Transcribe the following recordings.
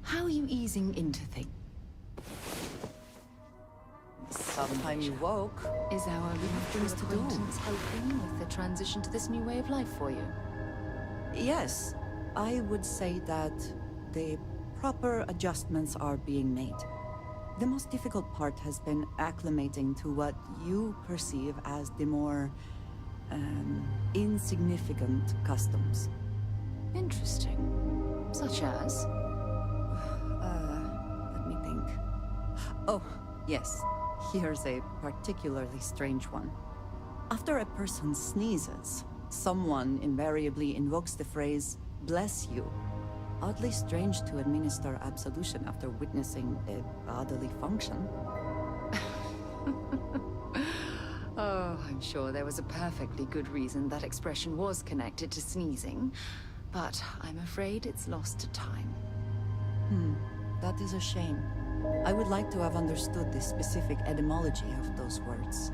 How are you easing into things? Sometime you woke. Is our things to do. acquaintance helping with the transition to this new way of life for you? Yes, I would say that the proper adjustments are being made. The most difficult part has been acclimating to what you perceive as the more, insignificant customs. Interesting. Such as? Let me think. Oh, yes. Here's a particularly strange one. After a person sneezes, someone invariably invokes the phrase, "bless you." Oddly strange to administer absolution after witnessing a bodily function. Oh, I'm sure there was a perfectly good reason that expression was connected to sneezing, but I'm afraid it's lost to time. That is a shame. I would like to have understood the specific etymology of those words.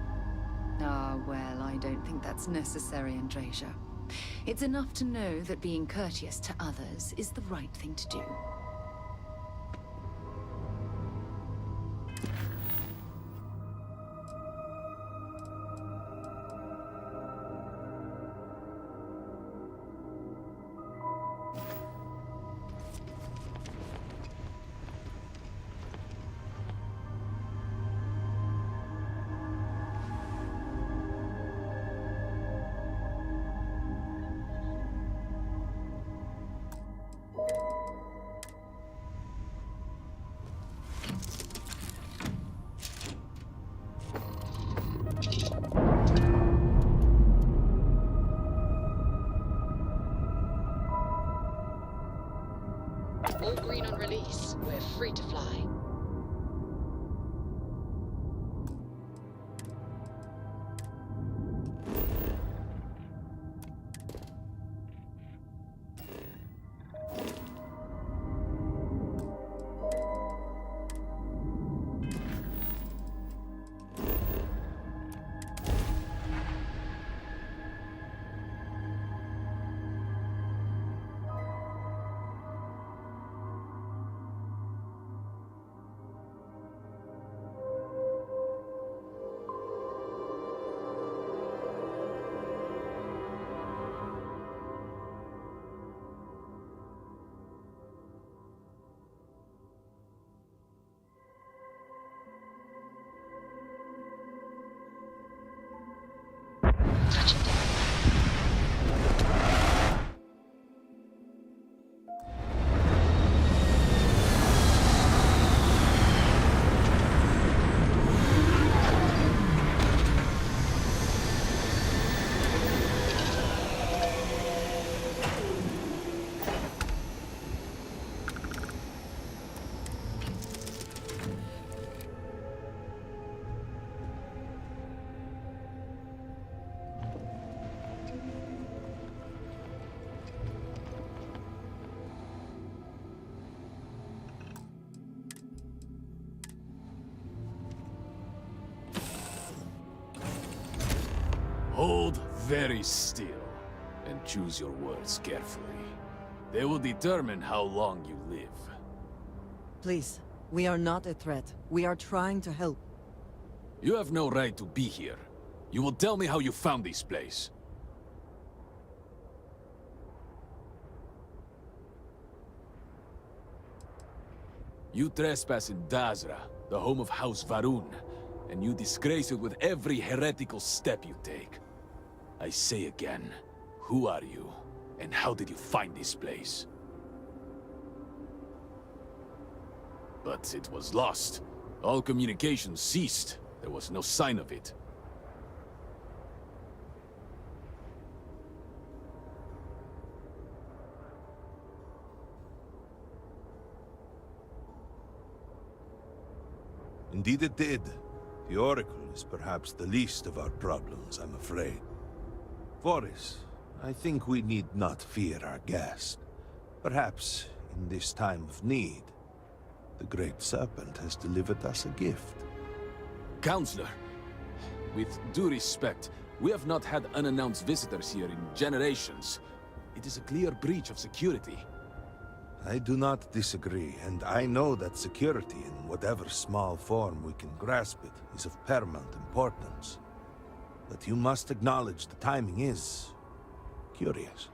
Ah, well, I don't think that's necessary, Andrasia. It's enough to know that being courteous to others is the right thing to do. All green on release. We're free to fly. Hold very still, and choose your words carefully. They will determine how long you live. Please, we are not a threat. We are trying to help. You have no right to be here. You will tell me how you found this place. You trespass in Dazra, the home of House Varun, and you disgrace it with every heretical step you take. I say again, who are you, and how did you find this place? But it was lost. All communication ceased. There was no sign of it. Indeed it did. The Oracle is perhaps the least of our problems, I'm afraid. Voris, I think we need not fear our guest. Perhaps, in this time of need, the Great Serpent has delivered us a gift. Counselor, with due respect, We have not had unannounced visitors here in generations. It is a clear breach of security. I do not disagree, and I know that security, in whatever small form we can grasp it, is of paramount importance. But you must acknowledge the timing is curious.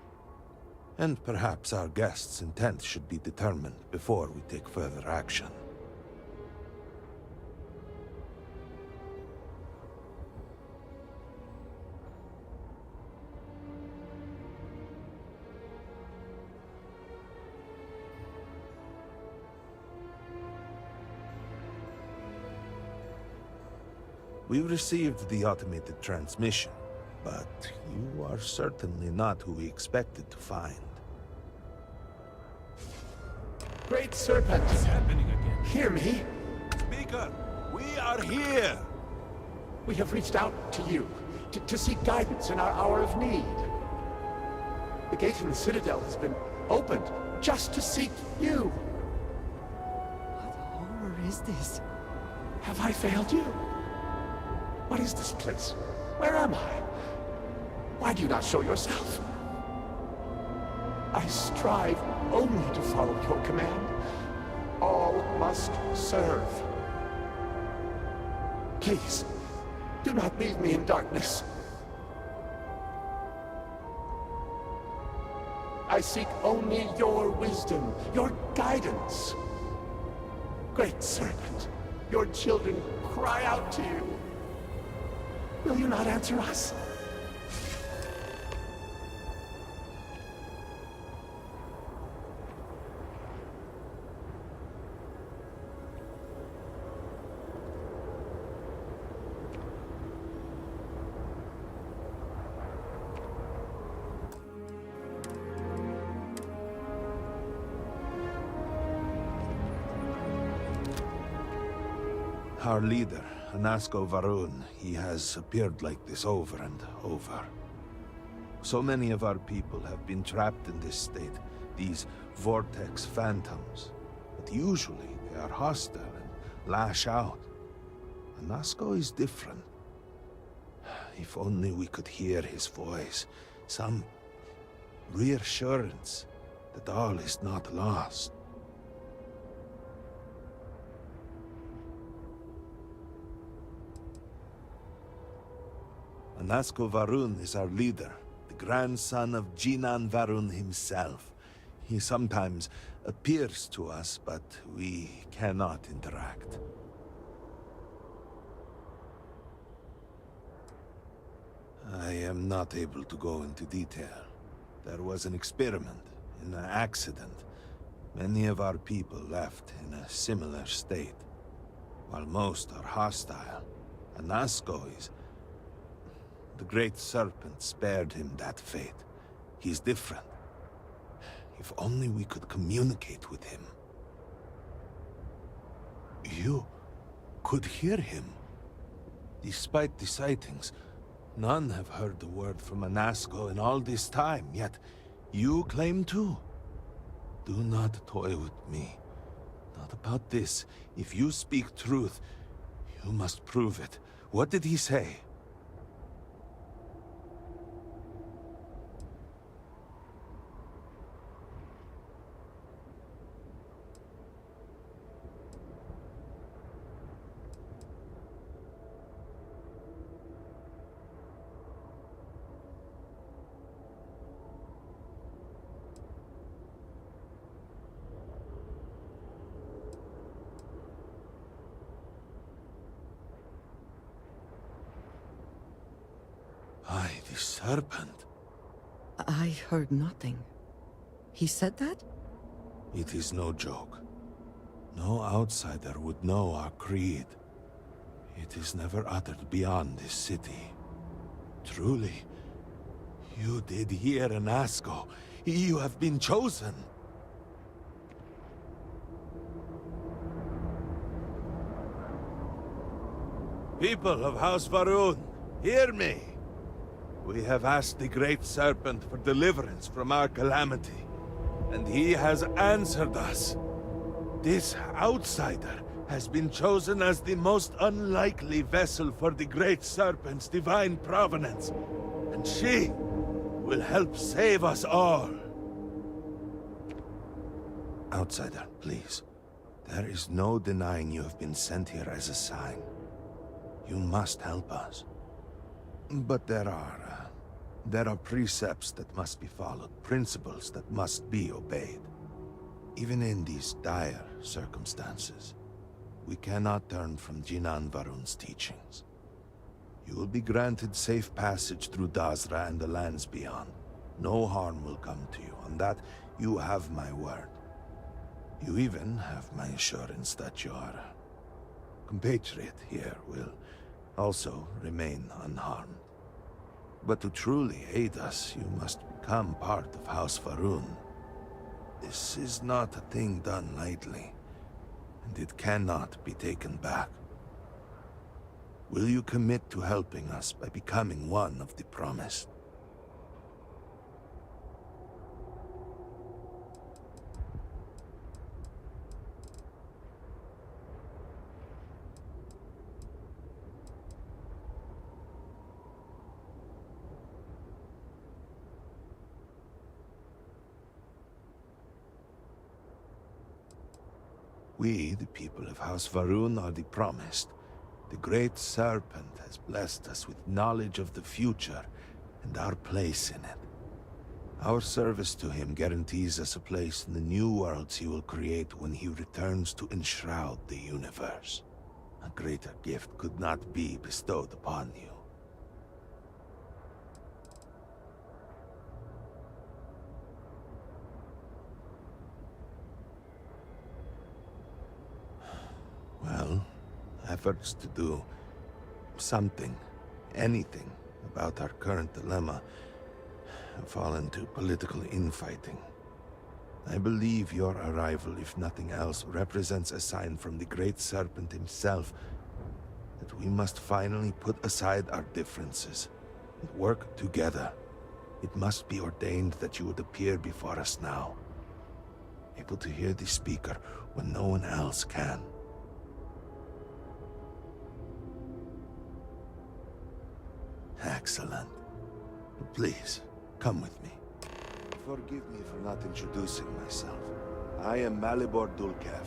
And perhaps our guest's intent should be determined before we take further action. We received the automated transmission, but you are certainly not who we expected to find. Great Serpent, What's happening again? hear me. Speaker, we are here! We have reached out to you to seek guidance in our hour of need. The gate in the Citadel has been opened just to seek you. What horror is this? Have I failed you? What is this place? Where am I? Why do you not show yourself? I strive only to follow your command. All must serve. Please, do not leave me in darkness. I seek only your wisdom, your guidance. Great Serpent, your children cry out to you. Will you not answer us? Our leader, Anasko Varun, he has appeared like this over and over. So many of our people have been trapped in this state, these vortex phantoms. But usually they are hostile and lash out. Anasko is different. If only we could hear his voice, some reassurance that all is not lost. Anasko Varun is our leader, the grandson of Jinan Varun himself. He sometimes appears to us, but we cannot interact. I am not able to go into detail. There was an experiment, an accident. Many of our people left in a similar state. While most are hostile, Anasko is... The Great Serpent spared him that fate. He's different. If only we could communicate with him. You could hear him. Despite the sightings, none have heard the word from Anasko in all this time, yet you claim to. Do not toy with me. Not about this. If you speak truth, you must prove it. What did he say? The serpent. I heard nothing. He said that? It is no joke. No outsider would know our creed. It is never uttered beyond this city. Truly, you did hear Anasko. You have been chosen. People of House Varun, hear me. We have asked the Great Serpent for deliverance from our calamity, and he has answered us. This outsider has been chosen as the most unlikely vessel for the Great Serpent's divine provenance. And she will help save us all. Outsider, please. There is no denying you have been sent here as a sign. You must help us. But there are precepts that must be followed, principles that must be obeyed. Even in these dire circumstances, we cannot turn from Jinan Varun's teachings. You will be granted safe passage through Dazra and the lands beyond. No harm will come to you. On that, you have my word. You even have my assurance that your compatriot here will also remain unharmed. But to truly aid us, you must become part of House Varun. This is not a thing done lightly, and it cannot be taken back. Will you commit to helping us by becoming one of the promised? We, the people of House Varun, are the promised. The Great Serpent has blessed us with knowledge of the future and our place in it. Our service to him guarantees us a place in the new worlds he will create when he returns to enshroud the universe. A greater gift could not be bestowed upon you. Well, efforts to do something, anything, about our current dilemma have fallen to political infighting. I believe your arrival, if nothing else, represents a sign from the Great Serpent himself that we must finally put aside our differences and work together. It must be ordained that you would appear before us now, able to hear the speaker when no one else can. Excellent. Please, come with me. Forgive me for not introducing myself. I am Malibor Dulkev,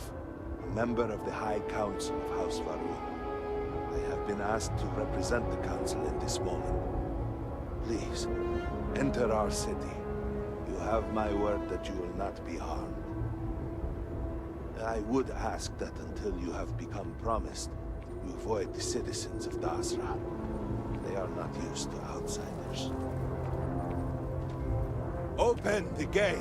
a member of the High Council of House Varun. I have been asked to represent the Council in this moment. Please, enter our city. You have my word that you will not be harmed. I would ask that until you have become promised, you avoid the citizens of Dazra. They are not used to outsiders. Open the gate!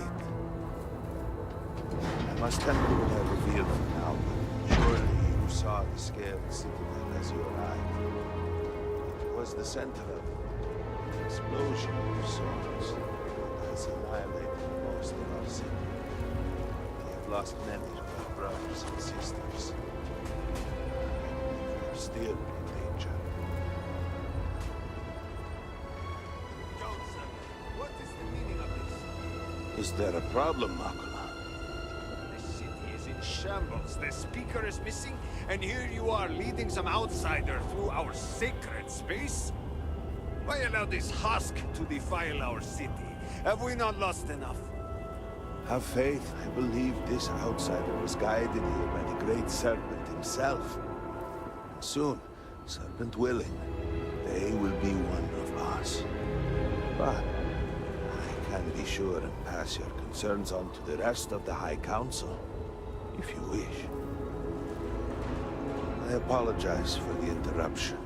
I must tell you what I revealed for now, but surely you saw the scaled citadel as you arrived. It was the center of an explosion of sorts that has annihilated most of our city. We have lost many of our brothers and sisters. We are still in danger. Is there a problem, Makula? The city is in shambles. The speaker is missing, and here you are leading some outsider through our sacred space? Why allow this husk to defile our city? Have we not lost enough? Have faith. I believe this outsider was guided here by the Great Serpent himself. And soon, Serpent willing, they will be one of us. But can be sure and pass your concerns on to the rest of the High Council, if you wish. I apologize for the interruption.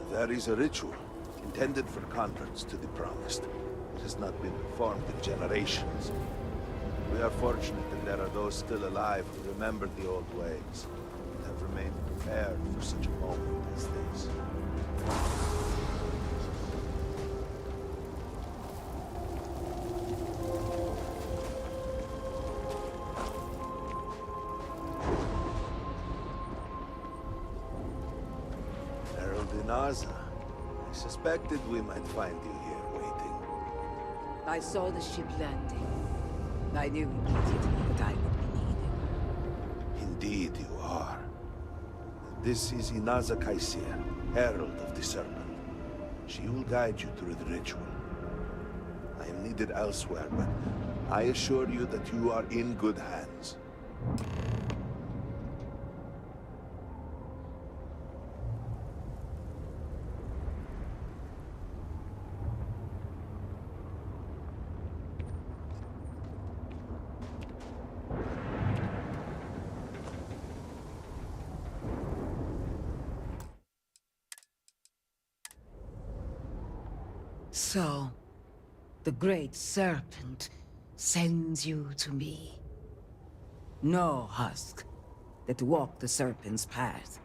There is a ritual intended for converts to the Promised. It has not been performed in generations. We are fortunate that there are those still alive who remember the old ways and have remained prepared for such a moment as this. I suspected we might find you here waiting. I saw the ship landing. I knew immediately that I would be needed. Indeed you are. This is Inaza Kaisir, Herald of the Serpent. She will guide you through the ritual. I am needed elsewhere, but I assure you that you are in good hands. So, the Great Serpent sends you to me. No husk that walk the Serpent's path.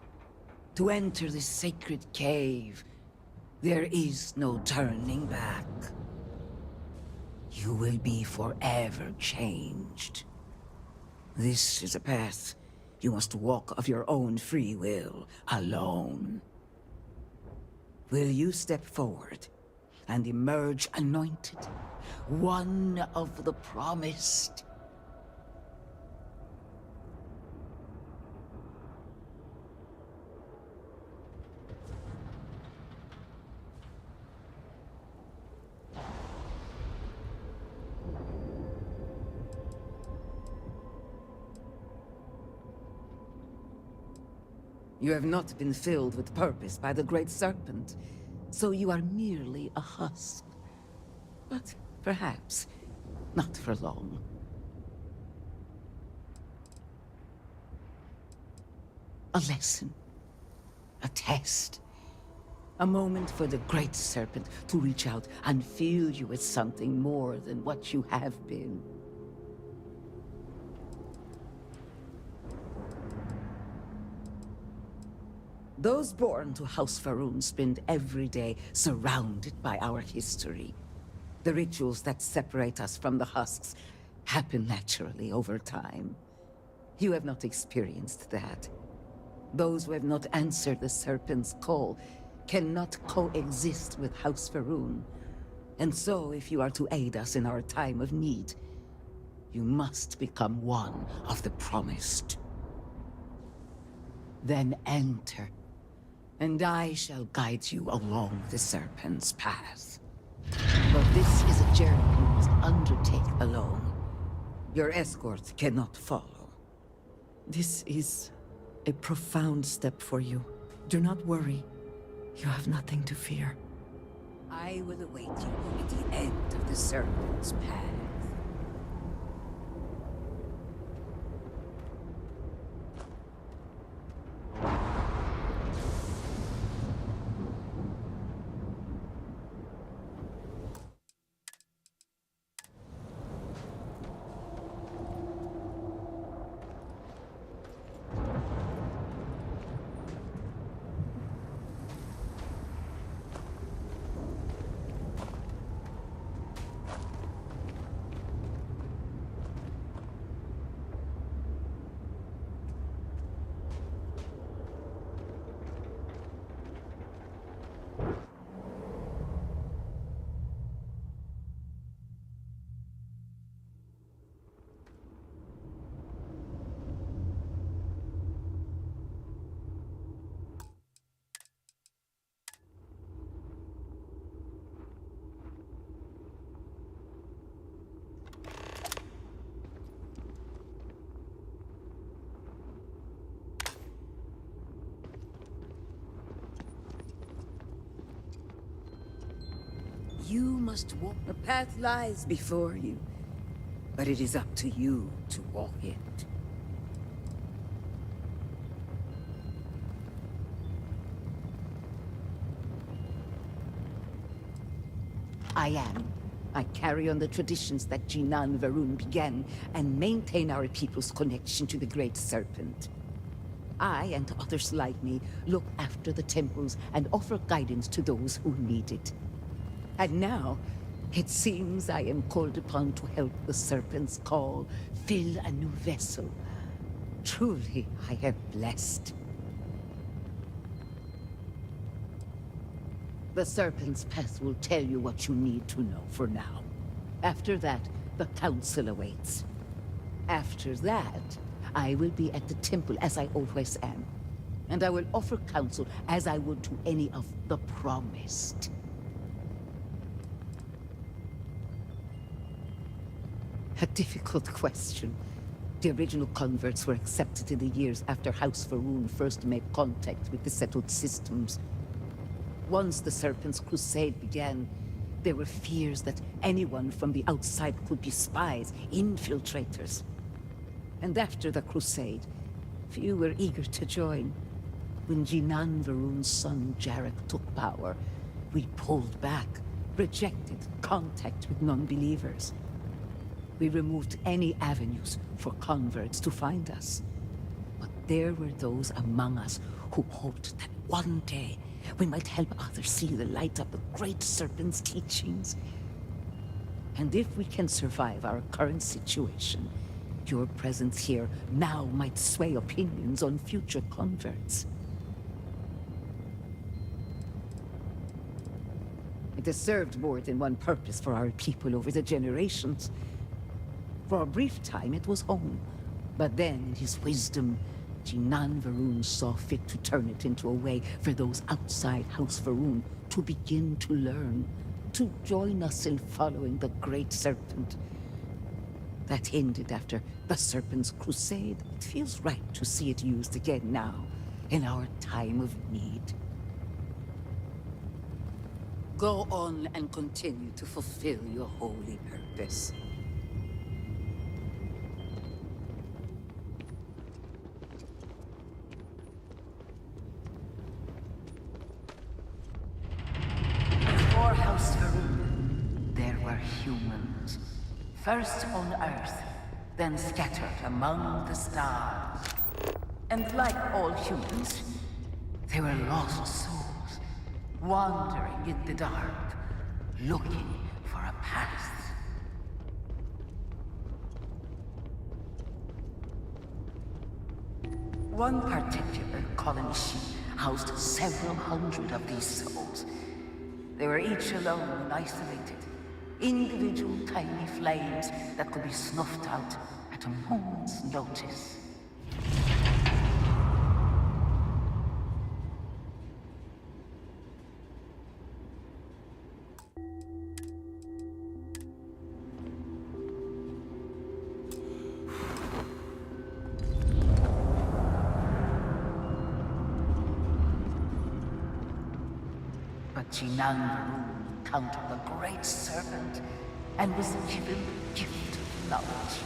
To enter this sacred cave, there is no turning back. You will be forever changed. This is a path you must walk of your own free will, alone. Will you step forward and emerge anointed, one of the promised? You have not been filled with purpose by the Great Serpent, so you are merely a husk. But perhaps not for long. A lesson, a test, a moment for the Great Serpent to reach out and fill you with something more than what you have been. Those born to House Va'ruun spend every day surrounded by our history. The rituals that separate us from the husks happen naturally over time. You have not experienced that. Those who have not answered the Serpent's call cannot coexist with House Va'ruun. And so, if you are to aid us in our time of need, you must become one of the promised. Then enter, and I shall guide you along the Serpent's path. But this is a journey you must undertake alone. Your escort cannot follow. This is a profound step for you. Do not worry. You have nothing to fear. I will await you at the end of the Serpent's path. You must walk. The path lies before you, but it is up to you to walk it. I carry on the traditions that Jinan Va'ruun began and maintain our people's connection to the Great Serpent. I and others like me look after the temples and offer guidance to those who need it. And now, it seems I am called upon to help the Serpent's call fill a new vessel. Truly, I am blessed. The Serpent's path will tell you what you need to know for now. After that, the Council awaits. After that, I will be at the temple as I always am. And I will offer counsel as I would to any of the promised. A difficult question. The original converts were accepted in the years after House Va'ruun first made contact with the settled systems. Once the Serpent's Crusade began, there were fears that anyone from the outside could be spies, infiltrators. And after the Crusade, few were eager to join. When Jinan Va'ruun's son Jarek took power, we pulled back, rejected contact with non-believers. We removed any avenues for converts to find us. But there were those among us who hoped that one day we might help others see the light of the Great Serpent's teachings. And if we can survive our current situation, your presence here now might sway opinions on future converts. It has served more than one purpose for our people over the generations. For a brief time, it was home. But then, in his wisdom, Jinan Va'ruun saw fit to turn it into a way for those outside House Va'ruun to begin to learn, to join us in following the Great Serpent. That ended after the Serpent's Crusade. It feels right to see it used again now, in our time of need. Go on and continue to fulfill your holy purpose. Before House Va'ruun, there were humans. First on Earth, then scattered among the stars. And like all humans, they were lost souls, wandering in the dark, looking for a path. One particular colony ship housed several hundred of these souls. They were each alone and isolated, individual tiny flames that could be snuffed out at a moment's notice. But Jinan Va'ruun encountered the Great Serpent and was given the gift of knowledge.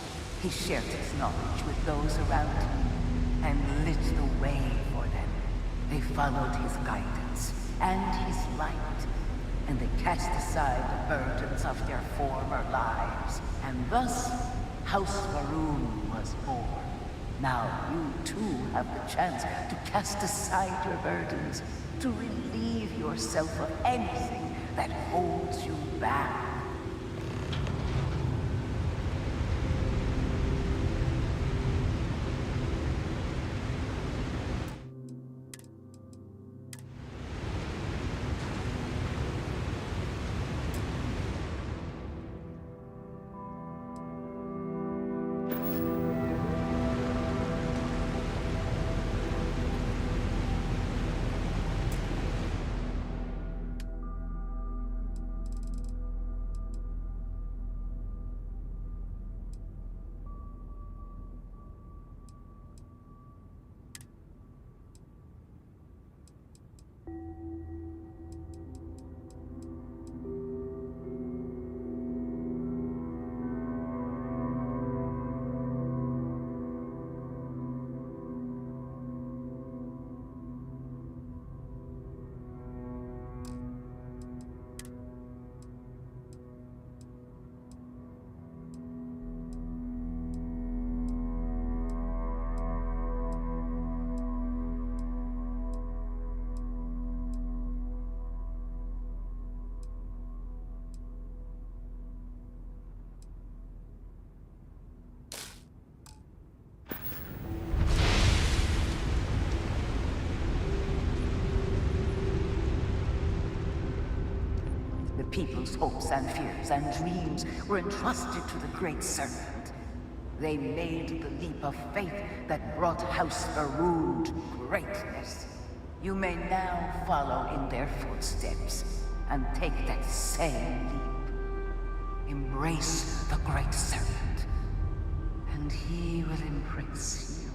He shared his knowledge with those around him and lit the way for them. They followed his guidance and his light, and they cast aside the burdens of their former lives. And thus, House Va'ruun was born. Now you too have the chance to cast aside your burdens, to relieve yourself of anything that holds you back. People's hopes and fears and dreams were entrusted to the Great Serpent. They made the leap of faith that brought House Varun to greatness. You may now follow in their footsteps and take that same leap. Embrace the Great Serpent, and he will embrace you.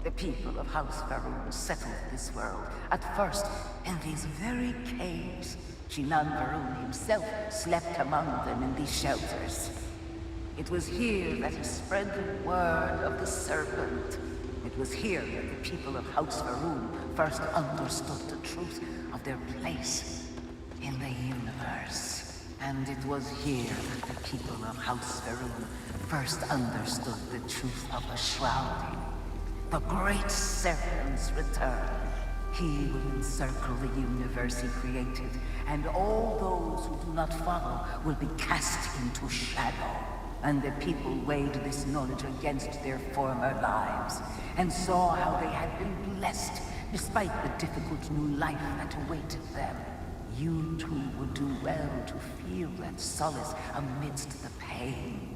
The people of House Varun settled this world, at first in these very caves. Shinan Varun himself slept among them in these shelters. It was here that he spread the word of the serpent. It was here that the people of House Varun first understood the truth of their place in the universe. And it was here that the people of House Varun first understood the truth of the shrouding. The great serpent's return. He will encircle the universe he created, and all those who do not follow will be cast into shadow. And the people weighed this knowledge against their former lives, and saw how they had been blessed, despite the difficult new life that awaited them. You too would do well to feel that solace amidst the pain.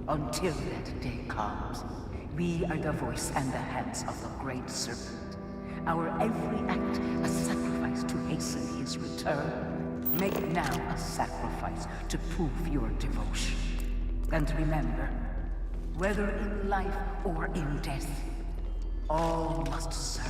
Until that day comes, we are the voice and the hands of the Great Serpent. Our every act a sacrifice to hasten his return. Make now a sacrifice to prove your devotion. And remember, whether in life or in death, all must serve.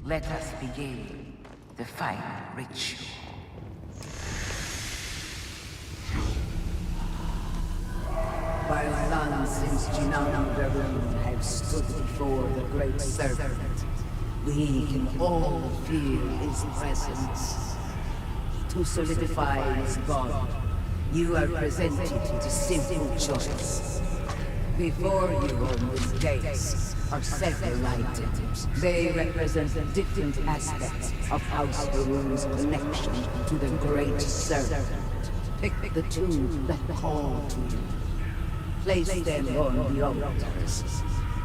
Let us begin the final ritual. While none since Chung-Myeong have stood before the Great Serpent, we can all feel his presence. To solidify his bond, you are presented with a simple choice. Before you on this dais are several items. They represent different aspects of House Varun's connection to the Great Serpent. Pick the two that call to you. Place them on the altars.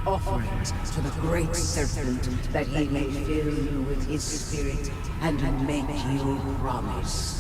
Offerings to the Great Serpent that he may fill you with his spirit and make you promise.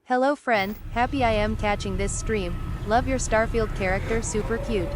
Hello friend, happy I am catching this stream. Love your Starfield character, super cute.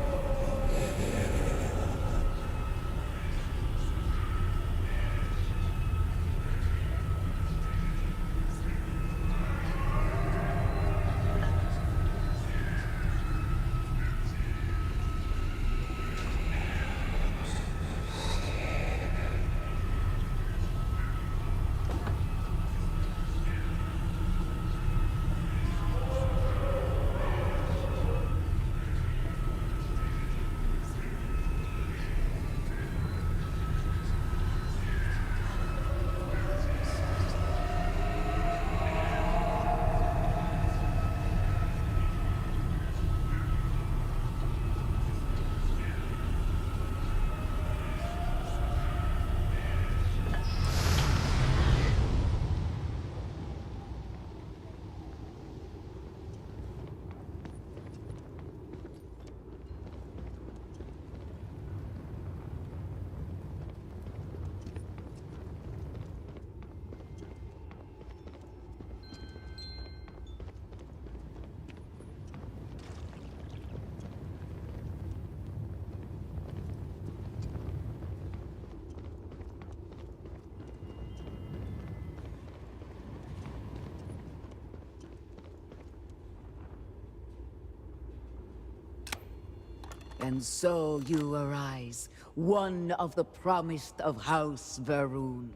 And so you arise, one of the promised of House Varun.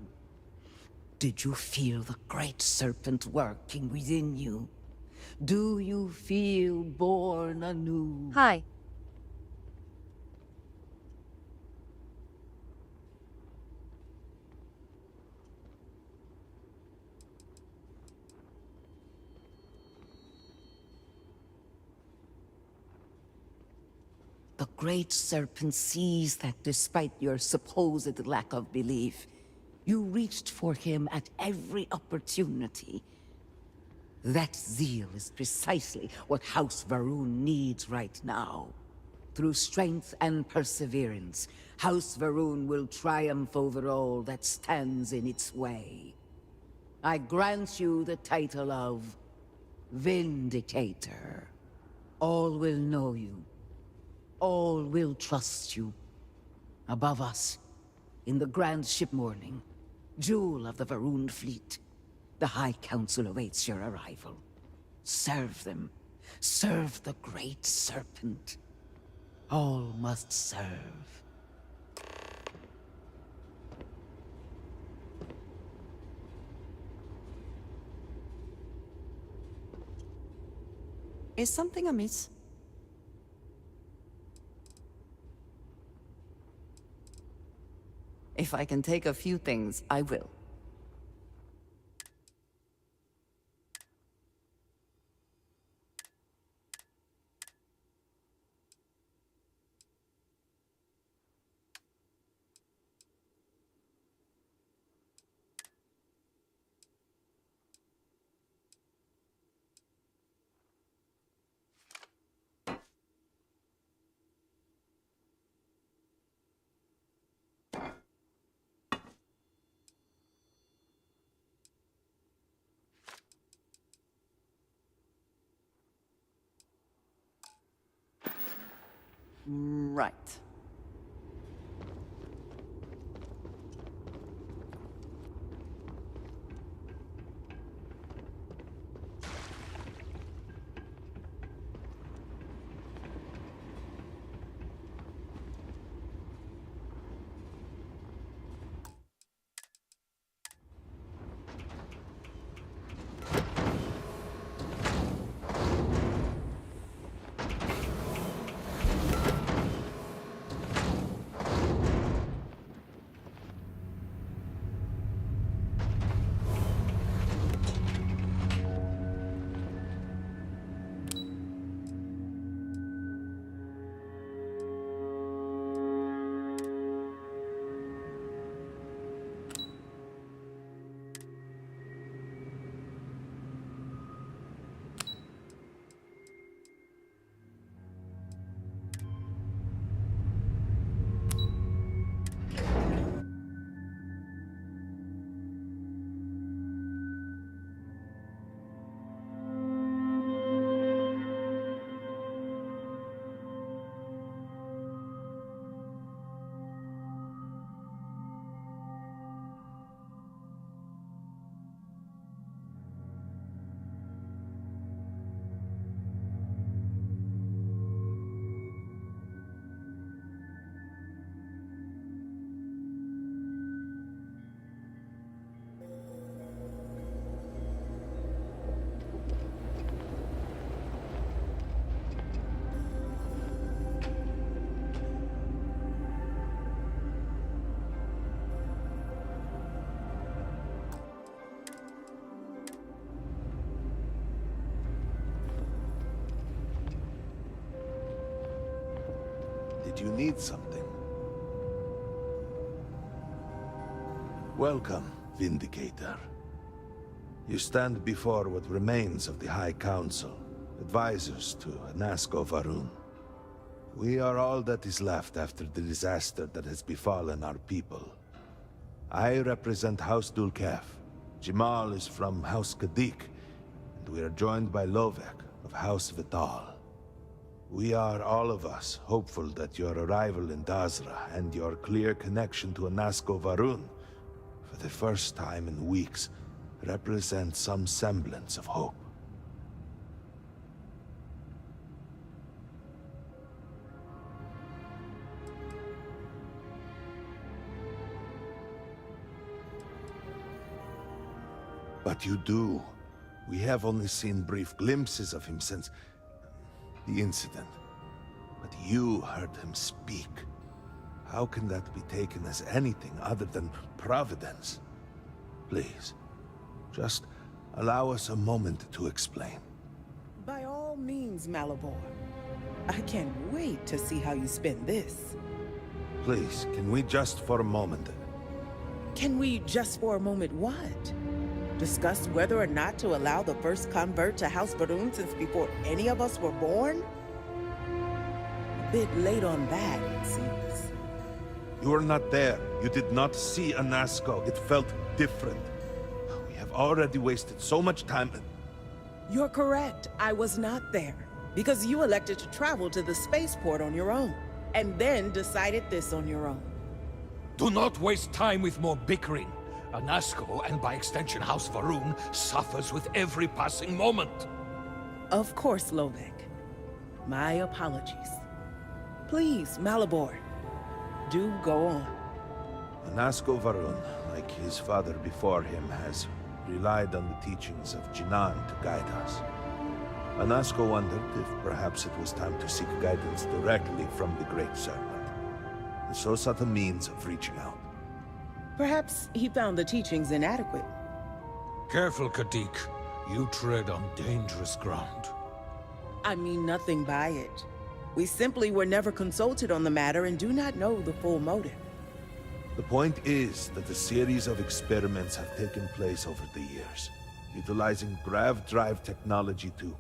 Did you feel the great serpent working within you? Do you feel born anew? Hi. The great serpent sees that despite your supposed lack of belief, you reached for him at every opportunity. That zeal is precisely what House Varun needs right now. Through strength and perseverance, House Varun will triumph over all that stands in its way. I grant you the title of Vindicator. All will know you. All will trust you. Above us, in the grand ship morning, jewel of the Varun fleet, the High Council awaits your arrival. Serve them. Serve the great serpent. All must serve. Is something amiss? If I can take a few things, I will. Right. Did you need something? Welcome, Vindicator. You stand before what remains of the High Council, advisors to Anasko Varun. We are all that is left after the disaster that has befallen our people. I represent House Dulkef. Jamal is from House Kadik, and we are joined by Lovek of House Vital. We are, all of us, hopeful that your arrival in Dazra and your clear connection to Anasko Varun, for the first time in weeks, represent some semblance of hope. But you do. We have only seen brief glimpses of him since the incident. But you heard him speak. How can that be taken as anything other than providence? Please, just allow us a moment to explain. By all means, Malabor. I can't wait to see how you spin this. Please, can we just for a moment... Can we just for a moment what? Discuss whether or not to allow the first convert to House Varun since before any of us were born? A bit late on that, it seems. You were not there. You did not see Anasko. It felt different. We have already wasted so much time. You're correct. I was not there. Because you elected to travel to the spaceport on your own. And then decided this on your own. Do not waste time with more bickering. Anasko, and by extension House Varun, suffers with every passing moment. Of course, Lovek. My apologies. Please, Malabor, do go on. Anasko Varun, like his father before him, has relied on the teachings of Jinan to guide us. Anasko wondered if perhaps it was time to seek guidance directly from the Great Serpent, and so sought a means of reaching out. Perhaps he found the teachings inadequate. Careful, Kadik. You tread on dangerous ground. I mean nothing by it. We simply were never consulted on the matter and do not know the full motive. The point is that a series of experiments have taken place over the years, utilizing grav drive technology to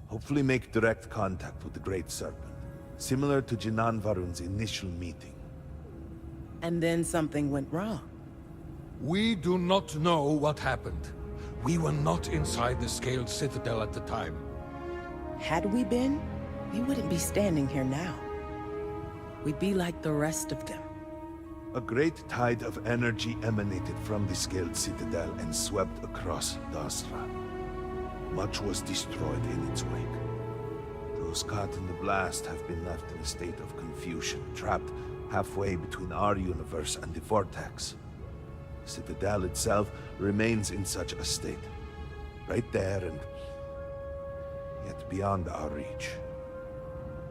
hopefully make direct contact with the Great Serpent, similar to Jinan Varun's initial meeting. And then something went wrong. We do not know what happened. We were not inside the Scaled Citadel at the time. Had we been, we wouldn't be standing here now. We'd be like the rest of them. A great tide of energy emanated from the Scaled Citadel and swept across Dazra. Much was destroyed in its wake. Those caught in the blast have been left in a state of confusion, trapped halfway between our universe and the Vortex. The Citadel itself remains in such a state. Right there and yet beyond our reach.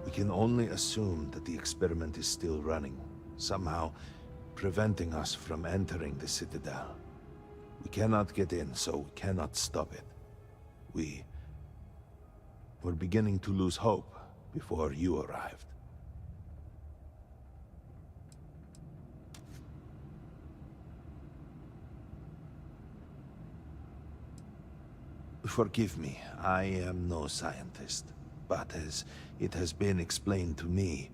We can only assume that the experiment is still running, somehow preventing us from entering the Citadel. We cannot get in, so we cannot stop it. We're beginning to lose hope before you arrived. Forgive me, I am no scientist, but as it has been explained to me,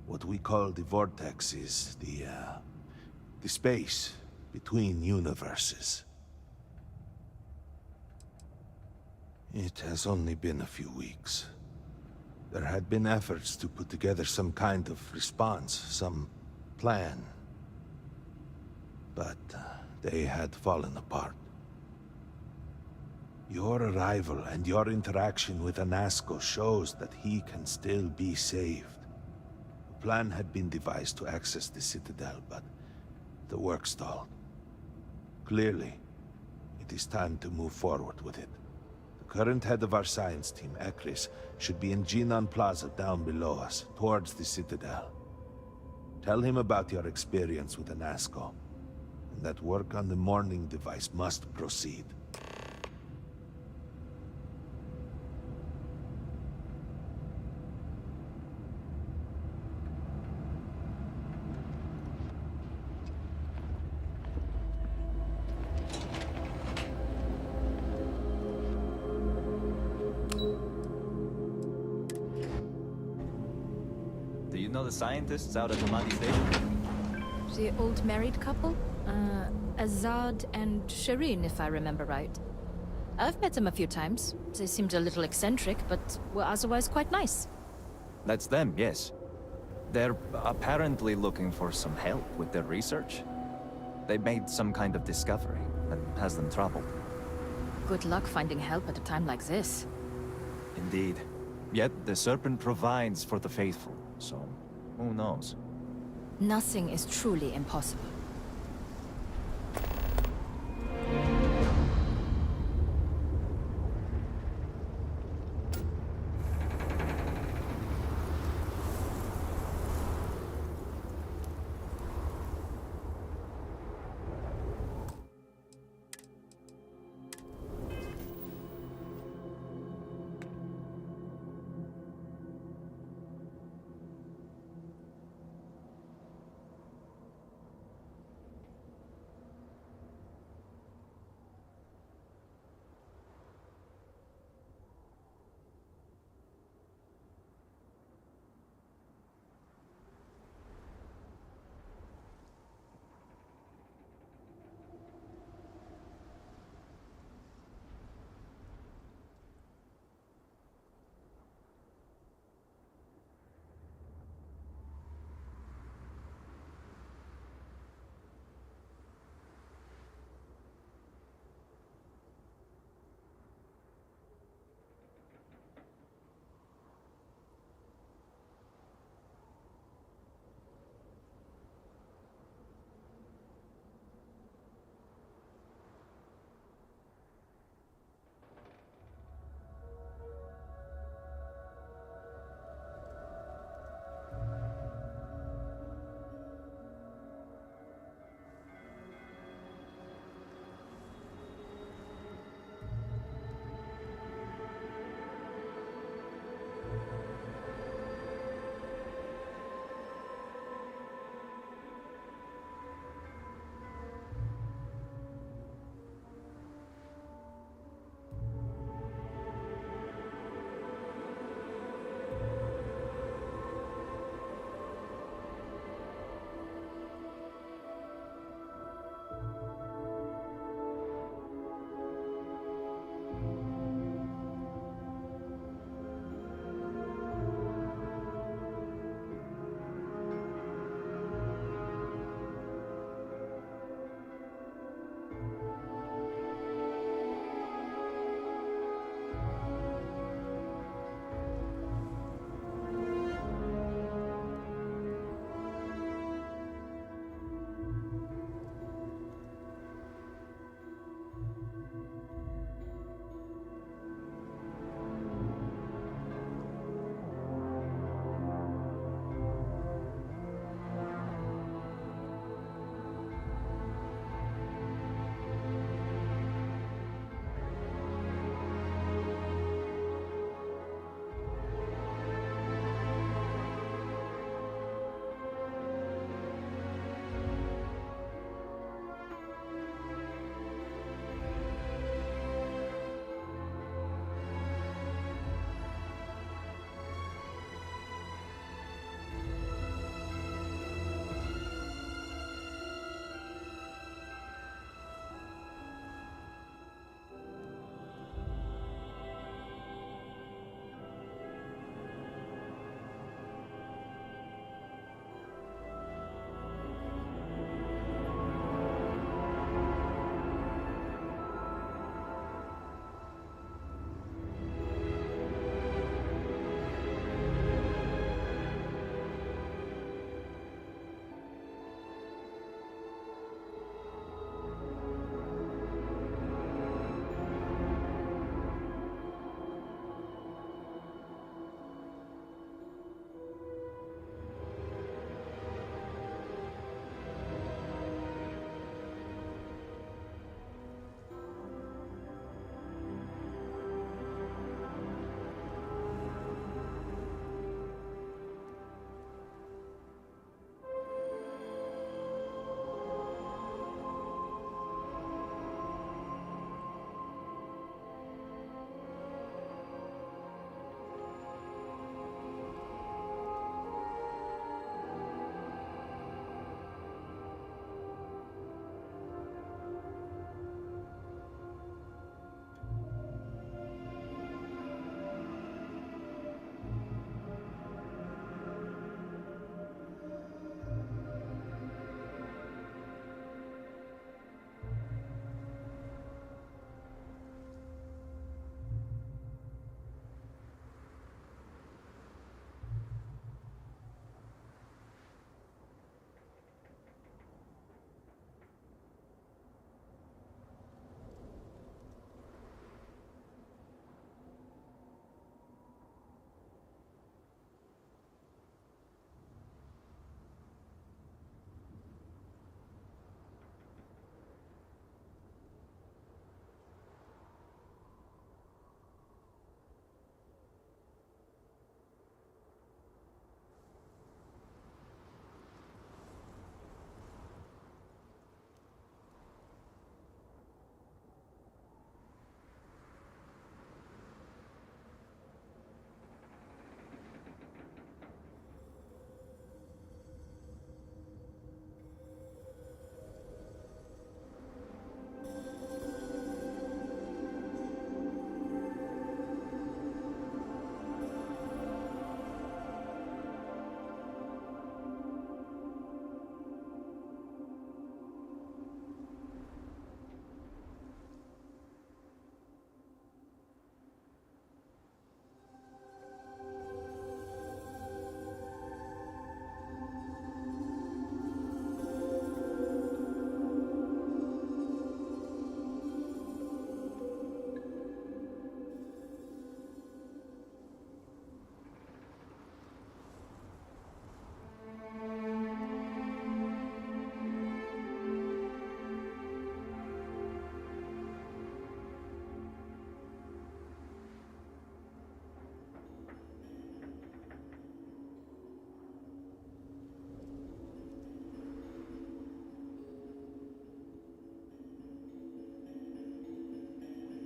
what we call the Vortex is the space between universes. It has only been a few weeks. There had been efforts to put together some kind of response, some plan. But they had fallen apart. Your arrival and your interaction with Anasko shows that he can still be saved. A plan had been devised to access the Citadel, but the work stalled. Clearly, it is time to move forward with it. The current head of our science team, Ekris, should be in Jinan Plaza down below us, towards the Citadel. Tell him about your experience with Anasko, and that work on the morning device must proceed. Do you know the scientists out at the Madi Station? The old married couple? Azad and Shireen, if I remember right. I've met them a few times. They seemed a little eccentric, but were otherwise quite nice. That's them, yes. They're apparently looking for some help with their research. They made some kind of discovery that has them troubled. Good luck finding help at a time like this. Indeed. Yet the Serpent provides for the faithful, so who knows? Nothing is truly impossible.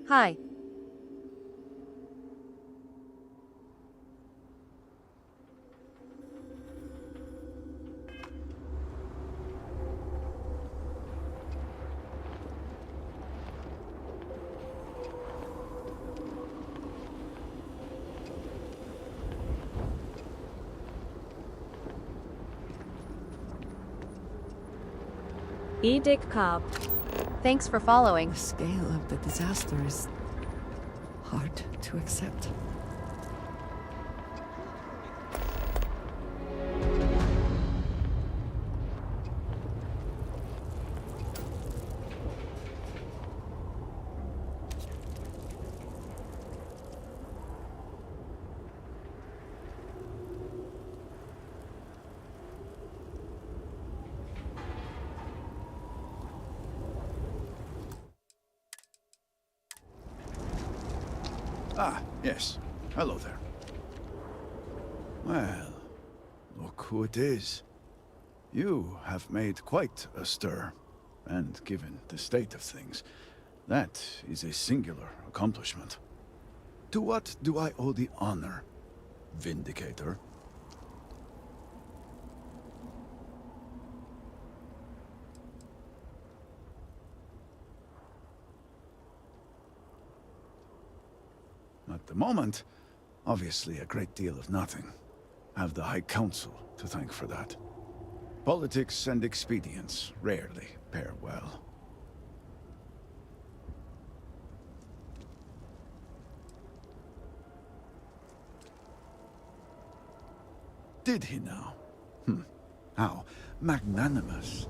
Hi. Edict Cobb. Thanks for following. The scale of the disaster is hard to accept. Ah, yes. Hello there. Well, look who it is. You have made quite a stir, and given the state of things, that is a singular accomplishment. To what do I owe the honor, Vindicator? At the moment, obviously a great deal of nothing. Have the High Council to thank for that. Politics and expedience rarely pair well. Did he now? How magnanimous.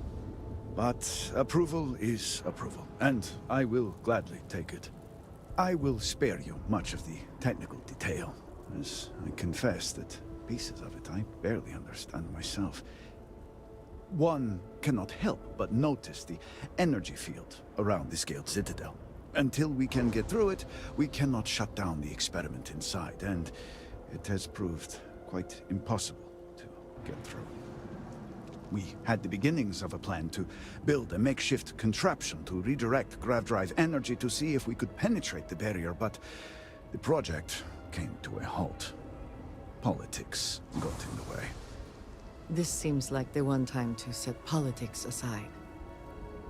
But approval is approval, and I will gladly take it. I will spare you much of the technical detail, as I confess that pieces of it I barely understand myself. One cannot help but notice the energy field around the Scaled Citadel. Until we can get through it, we cannot shut down the experiment inside, and it has proved quite impossible to get through. We had the beginnings of a plan to build a makeshift contraption to redirect grav drive energy to see if we could penetrate the barrier, but the project came to a halt. Politics got in the way. This seems like the one time to set politics aside.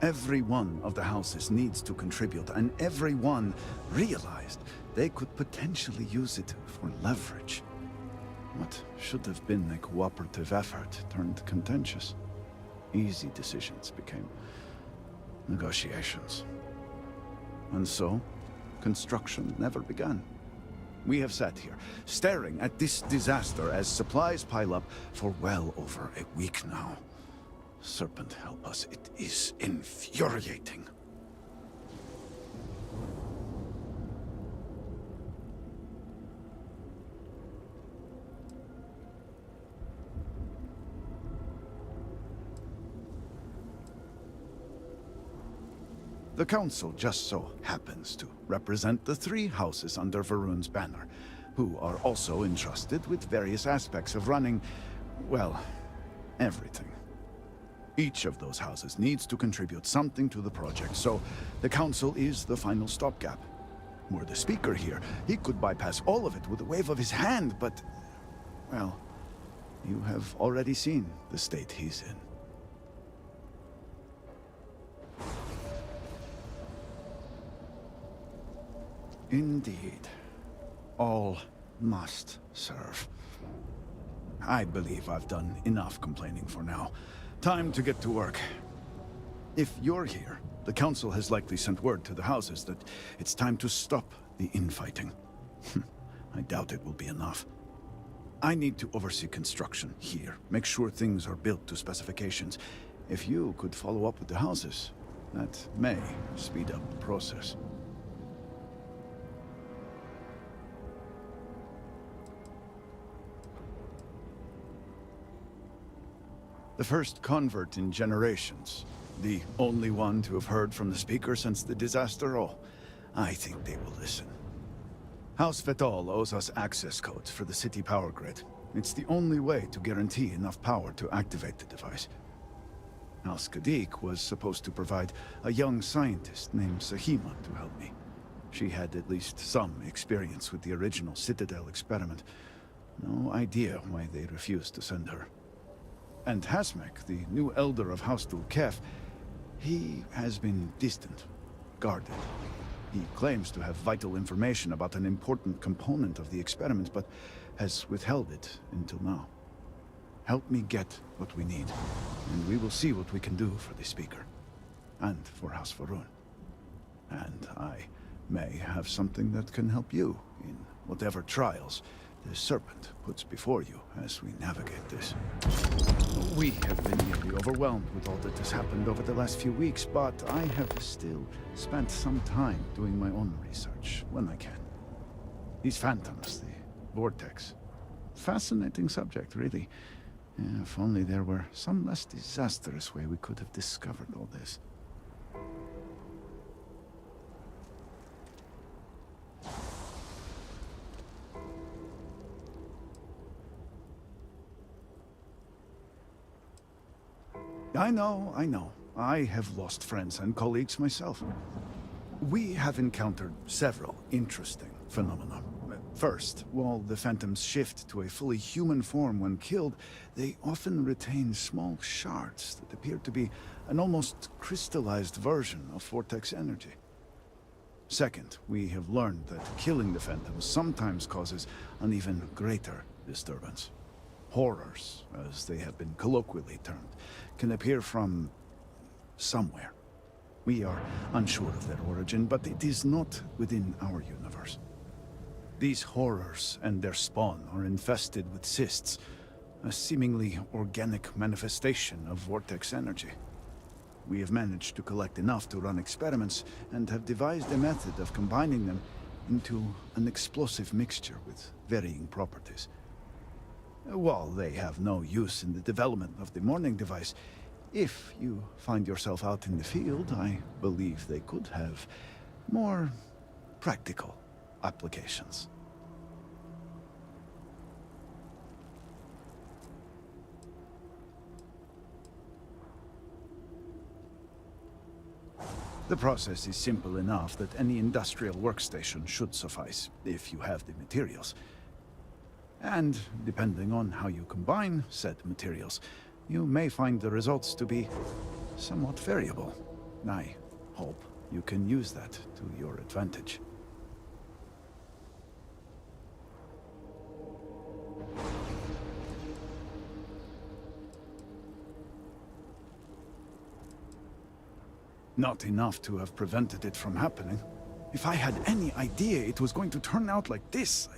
Every one of the houses needs to contribute, and everyone realized they could potentially use it for leverage. What should have been a cooperative effort turned contentious. Easy decisions became negotiations. And so, construction never began. We have sat here, staring at this disaster as supplies pile up for well over a week now. Serpent help us, it is infuriating. The Council just so happens to represent the 3 houses under Varun's banner, who are also entrusted with various aspects of running, well, everything. Each of those houses needs to contribute something to the project, so the Council is the final stopgap. Were the Speaker here, he could bypass all of it with a wave of his hand, but, well, you have already seen the state he's in. Indeed. All must serve. I believe I've done enough complaining for now. Time to get to work. If you're here, the Council has likely sent word to the houses that it's time to stop the infighting. I doubt it will be enough. I need to oversee construction here, make sure things are built to specifications. If you could follow up with the houses, that may speed up the process. The first convert in generations. The only one to have heard from the Speaker since the disaster. Oh, I think they will listen. House Vetol owes us access codes for the city power grid. It's the only way to guarantee enough power to activate the device. House Kadik was supposed to provide a young scientist named Sahima to help me. She had at least some experience with the original Citadel experiment. No idea why they refused to send her. And Hasmek, the new elder of House Dulkef, he has been distant, guarded. He claims to have vital information about an important component of the experiment, but has withheld it until now. Help me get what we need, and we will see what we can do for the Speaker, and for House Varun. And I may have something that can help you in whatever trials the Serpent puts before you as we navigate this. We have been nearly overwhelmed with all that has happened over the last few weeks, but I have still spent some time doing my own research when I can. These phantoms, the vortex. Fascinating subject, really. If only there were some less disastrous way we could have discovered all this. I know. I have lost friends and colleagues myself. We have encountered several interesting phenomena. First, while the Phantoms shift to a fully human form when killed, they often retain small shards that appear to be an almost crystallized version of Vortex energy. Second, we have learned that killing the Phantoms sometimes causes an even greater disturbance. Horrors, as they have been colloquially termed, can appear from somewhere. We are unsure of their origin, but it is not within our universe. These horrors and their spawn are infested with cysts, a seemingly organic manifestation of Vortex energy. We have managed to collect enough to run experiments and have devised a method of combining them into an explosive mixture with varying properties. While they have no use in the development of the morning device, if you find yourself out in the field, I believe they could have more practical applications. The process is simple enough that any industrial workstation should suffice, if you have the materials. And depending on how you combine said materials, you may find the results to be somewhat variable. I hope you can use that to your advantage. Not enough to have prevented it from happening. If I had any idea it was going to turn out like this,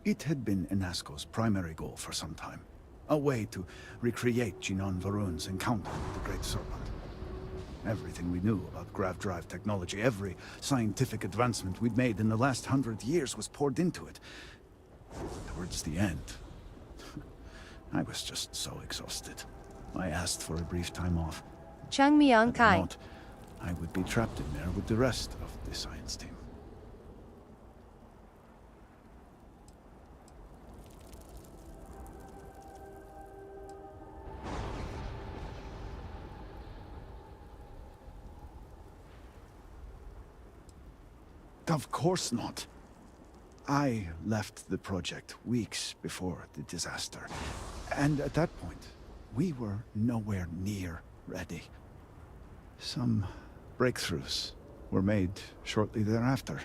It had been Enasco's primary goal for some time. A way to recreate Jinan Varun's encounter with the Great Serpent. Everything we knew about grav drive technology, every scientific advancement we'd made in the last 100 years was poured into it. Towards the end, I was just so exhausted. I asked for a brief time off. Chung-Myeong Kai. I would be trapped in there with the rest of the science team. Of course not. I left the project weeks before the disaster. And at that point, we were nowhere near ready. Some breakthroughs were made shortly thereafter,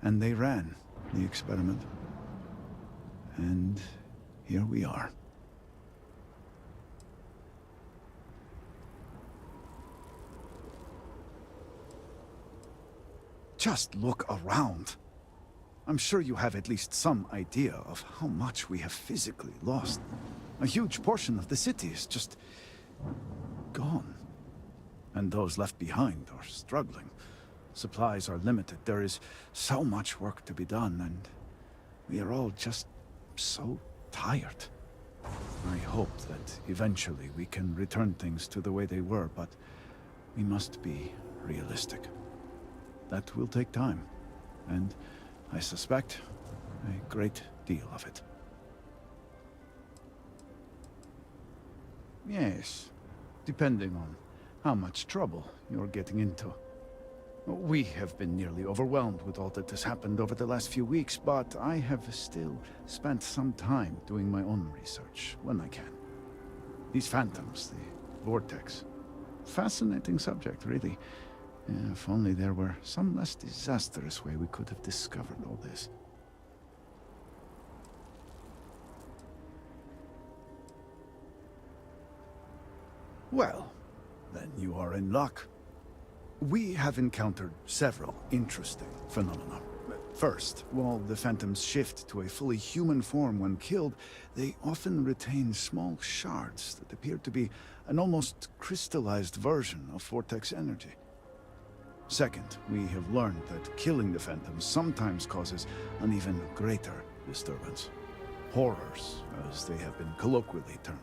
and they ran the experiment. And here we are. Just look around. I'm sure you have at least some idea of how much we have physically lost. A huge portion of the city is just gone. And those left behind are struggling. Supplies are limited. There is so much work to be done, and we are all just so tired. I hope that eventually we can return things to the way they were, but we must be realistic. That will take time, and I suspect a great deal of it. Yes, depending on how much trouble you're getting into. We have been nearly overwhelmed with all that has happened over the last few weeks, but I have still spent some time doing my own research when I can. These phantoms, the vortex. Fascinating subject, really. If only there were some less disastrous way we could have discovered all this. Well, then you are in luck. We have encountered several interesting phenomena. First, while the phantoms shift to a fully human form when killed, they often retain small shards that appear to be an almost crystallized version of vortex energy. Second, we have learned that killing the phantoms sometimes causes an even greater disturbance. Horrors, as they have been colloquially termed,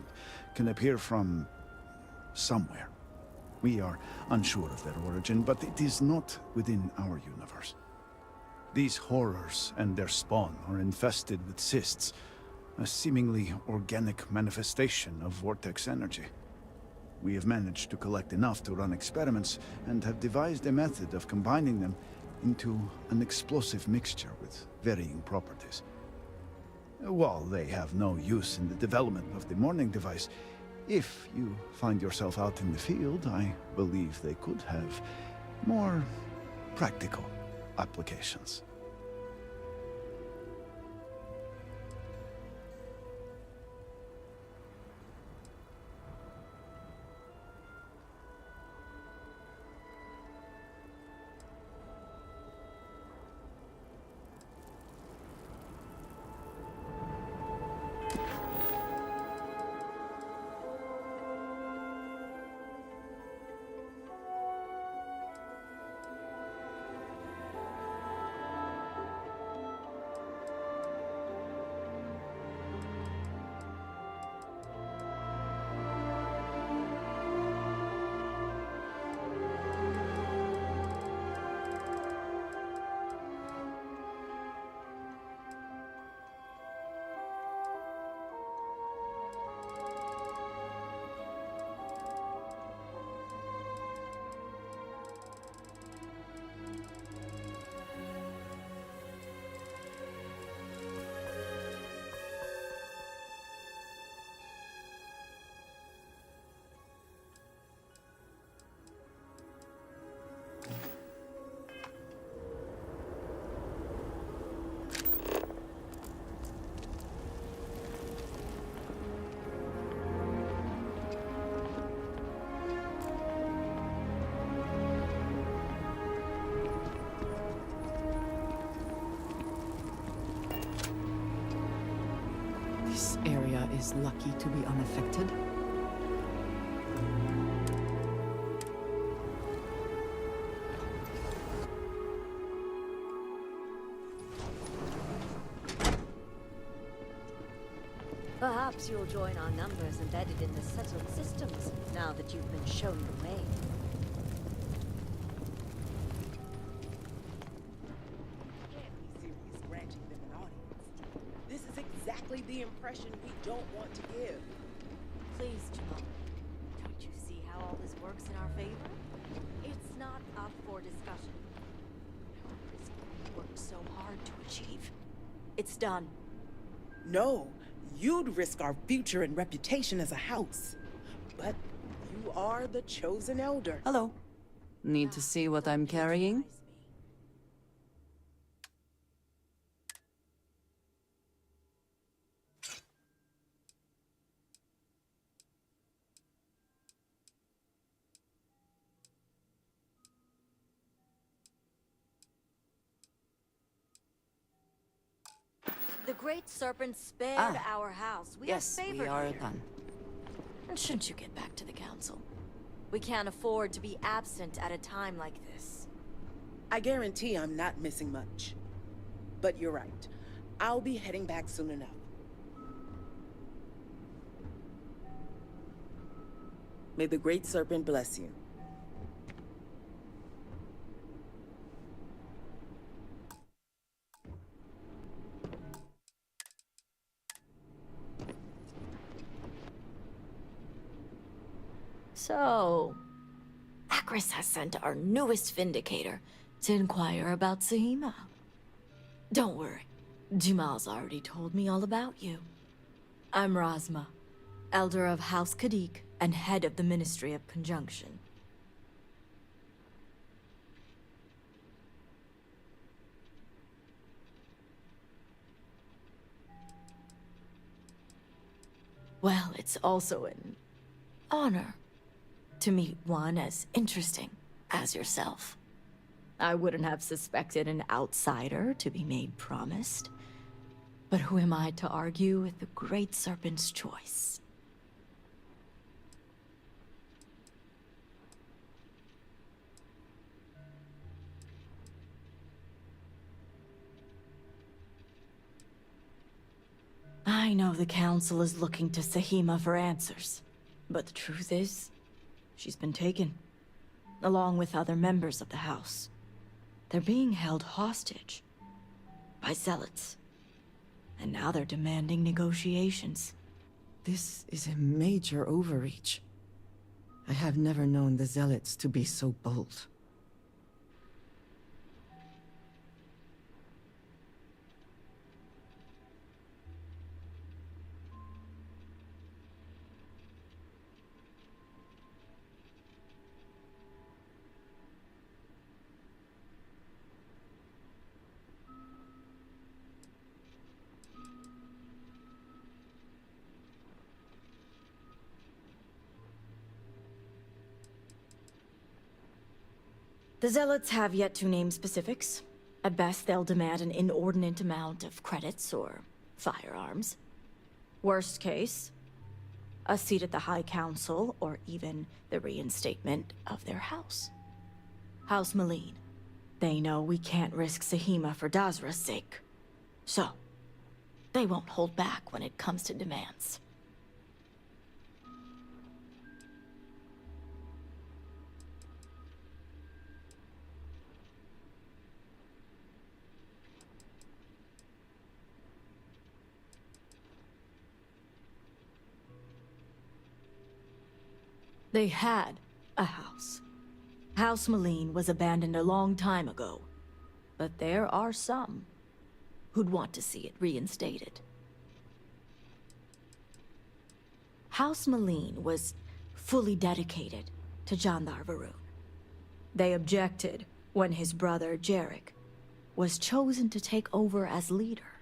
can appear from somewhere. We are unsure of their origin, but it is not within our universe. These horrors and their spawn are infested with cysts, a seemingly organic manifestation of vortex energy. We have managed to collect enough to run experiments and have devised a method of combining them into an explosive mixture with varying properties. While they have no use in the development of the morning device, if you find yourself out in the field, I believe they could have more practical applications. This area is lucky to be unaffected. Perhaps you'll join our numbers embedded in the settled systems, now that you've been shown the way. This is exactly the impression we don't want to give. Please, Chung-Myeong. Don't you see how all this works in our favor? It's not up for discussion. Our risk we worked so hard to achieve. It's done. No, you'd risk our future and reputation as a house. But you are the chosen elder. Hello. Need to see what I'm carrying? The Great Serpent spared our house. We Yes, are favored we are here. done. And shouldn't you get back to the council? We can't afford to be absent at a time like this. I guarantee I'm not missing much. But you're right. I'll be heading back soon enough. May the Great Serpent bless you. So, Chakris has sent our newest Vindicator to inquire about Sahima. Don't worry, Jamal's already told me all about you. I'm Razma, Elder of House Kadik and head of the Ministry of Conjunction. Well, it's also an honor to meet one as interesting as yourself. I wouldn't have suspected an outsider to be made promised. But who am I to argue with the Great Serpent's choice? I know the Council is looking to Sahima for answers, but the truth is, she's been taken, along with other members of the House. They're being held hostage by zealots, and now they're demanding negotiations. This is a major overreach. I have never known the Zealots to be so bold. The Zealots have yet to name specifics. At best, they'll demand an inordinate amount of credits or firearms. Worst case, a seat at the High Council or even the reinstatement of their house. House Malene. They know we can't risk Sahima for Dazra's sake. So, they won't hold back when it comes to demands. They had a house. House Malene was abandoned a long time ago, but there are some who'd want to see it reinstated. House Malene was fully dedicated to Jandar Varun. They objected when his brother, Jarek, was chosen to take over as leader.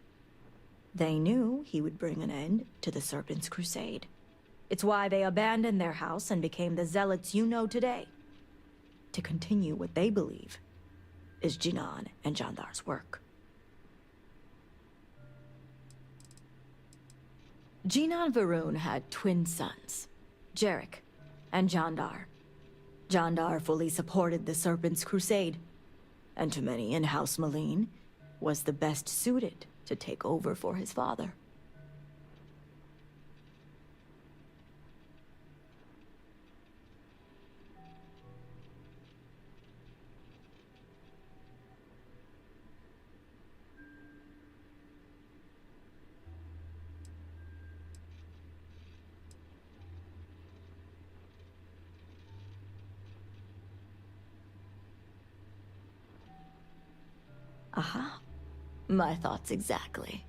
They knew he would bring an end to the Serpent's Crusade. It's why they abandoned their house and became the Zealots you know today, to continue what they believe is Jinan and Jandar's work. Jinan Varun had twin sons, Jarek and Jandar. Jandar fully supported the Serpent's Crusade, and to many in House Malene, was the best suited to take over for his father. Aha. My thoughts exactly.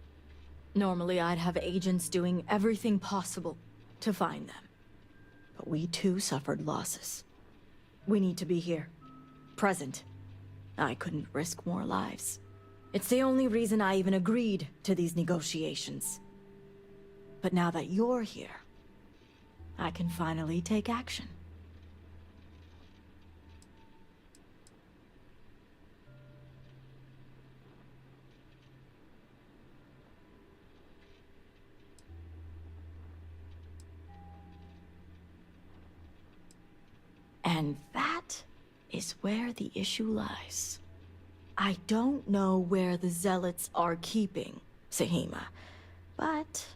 Normally I'd have agents doing everything possible to find them. But we too suffered losses. We need to be here. Present. I couldn't risk more lives. It's the only reason I even agreed to these negotiations. But now that you're here, I can finally take action. And that is where the issue lies. I don't know where the Zealots are keeping Sahima, but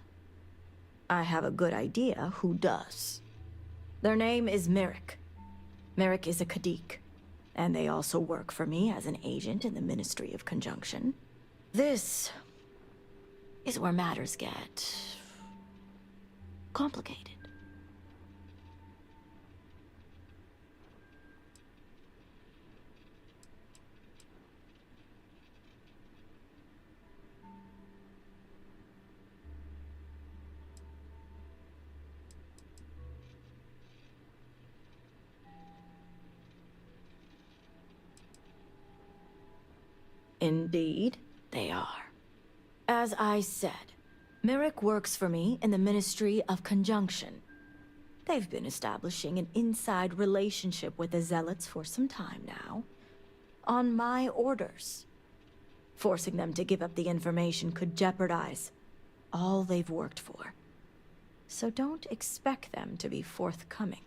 I have a good idea who does. Their name is Merrick. Merrick is a Kadik, and they also work for me as an agent in the Ministry of Conjunction. This is where matters get complicated. Indeed, they are. As I said, Merrick works for me in the Ministry of Conjunction. They've been establishing an inside relationship with the Zealots for some time now. On my orders. Forcing them to give up the information could jeopardize all they've worked for. So don't expect them to be forthcoming.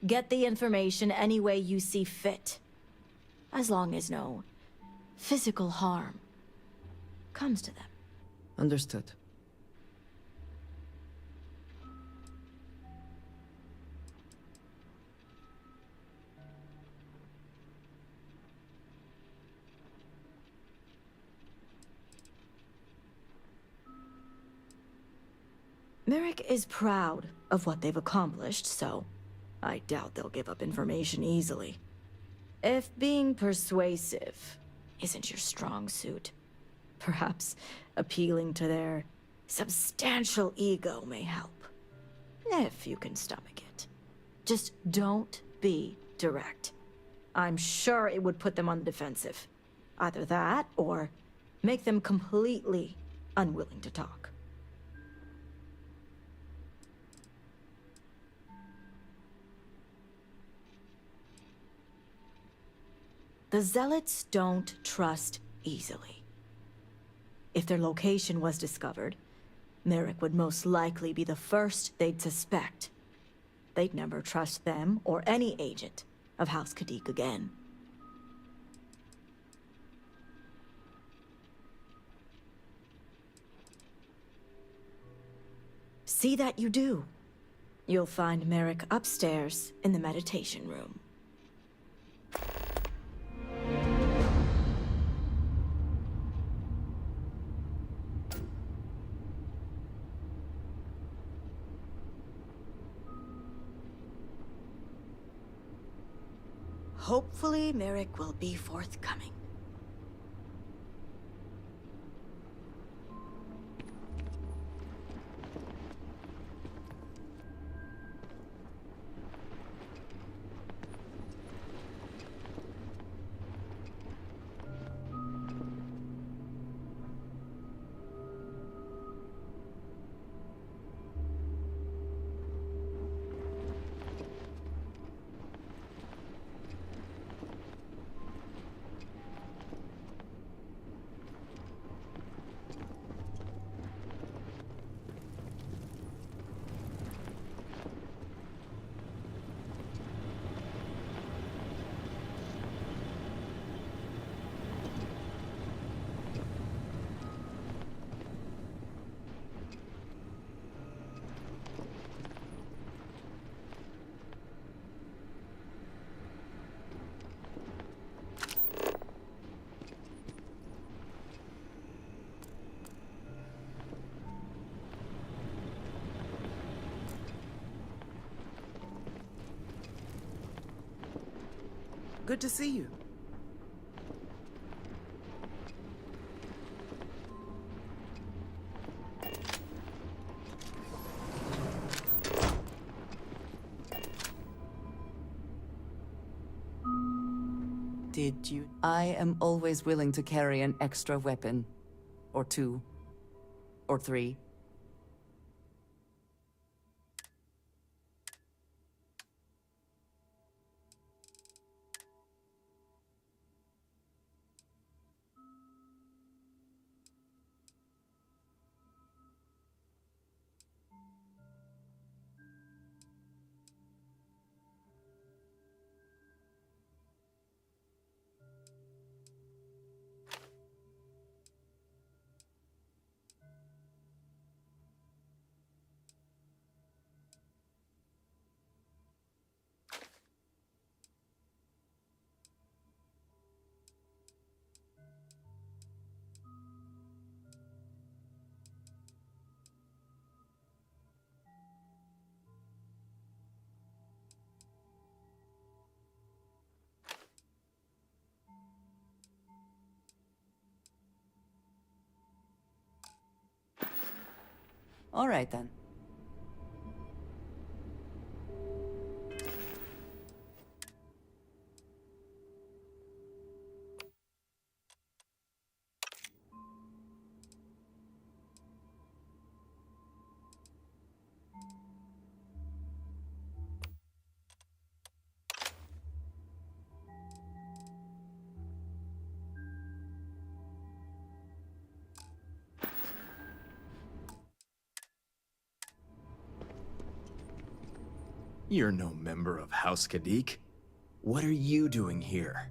Get the information any way you see fit. As long as no physical harm comes to them. Understood. Merrick is proud of what they've accomplished, so I doubt they'll give up information easily. If being persuasive isn't your strong suit, perhaps appealing to their substantial ego may help. If you can stomach it. Just don't be direct. I'm sure it would put them on the defensive. Either that, or make them completely unwilling to talk. The Zealots don't trust easily. If their location was discovered, Merrick would most likely be the first they'd suspect. They'd never trust them or any agent of House Kadik again. See that you do. You'll find Merrick upstairs in the meditation room. Hopefully, Merrick will be forthcoming. Good to see you. Did you? I am always willing to carry an extra weapon. Or two. Or three. All right, then. You're no member of House Kadik. What are you doing here?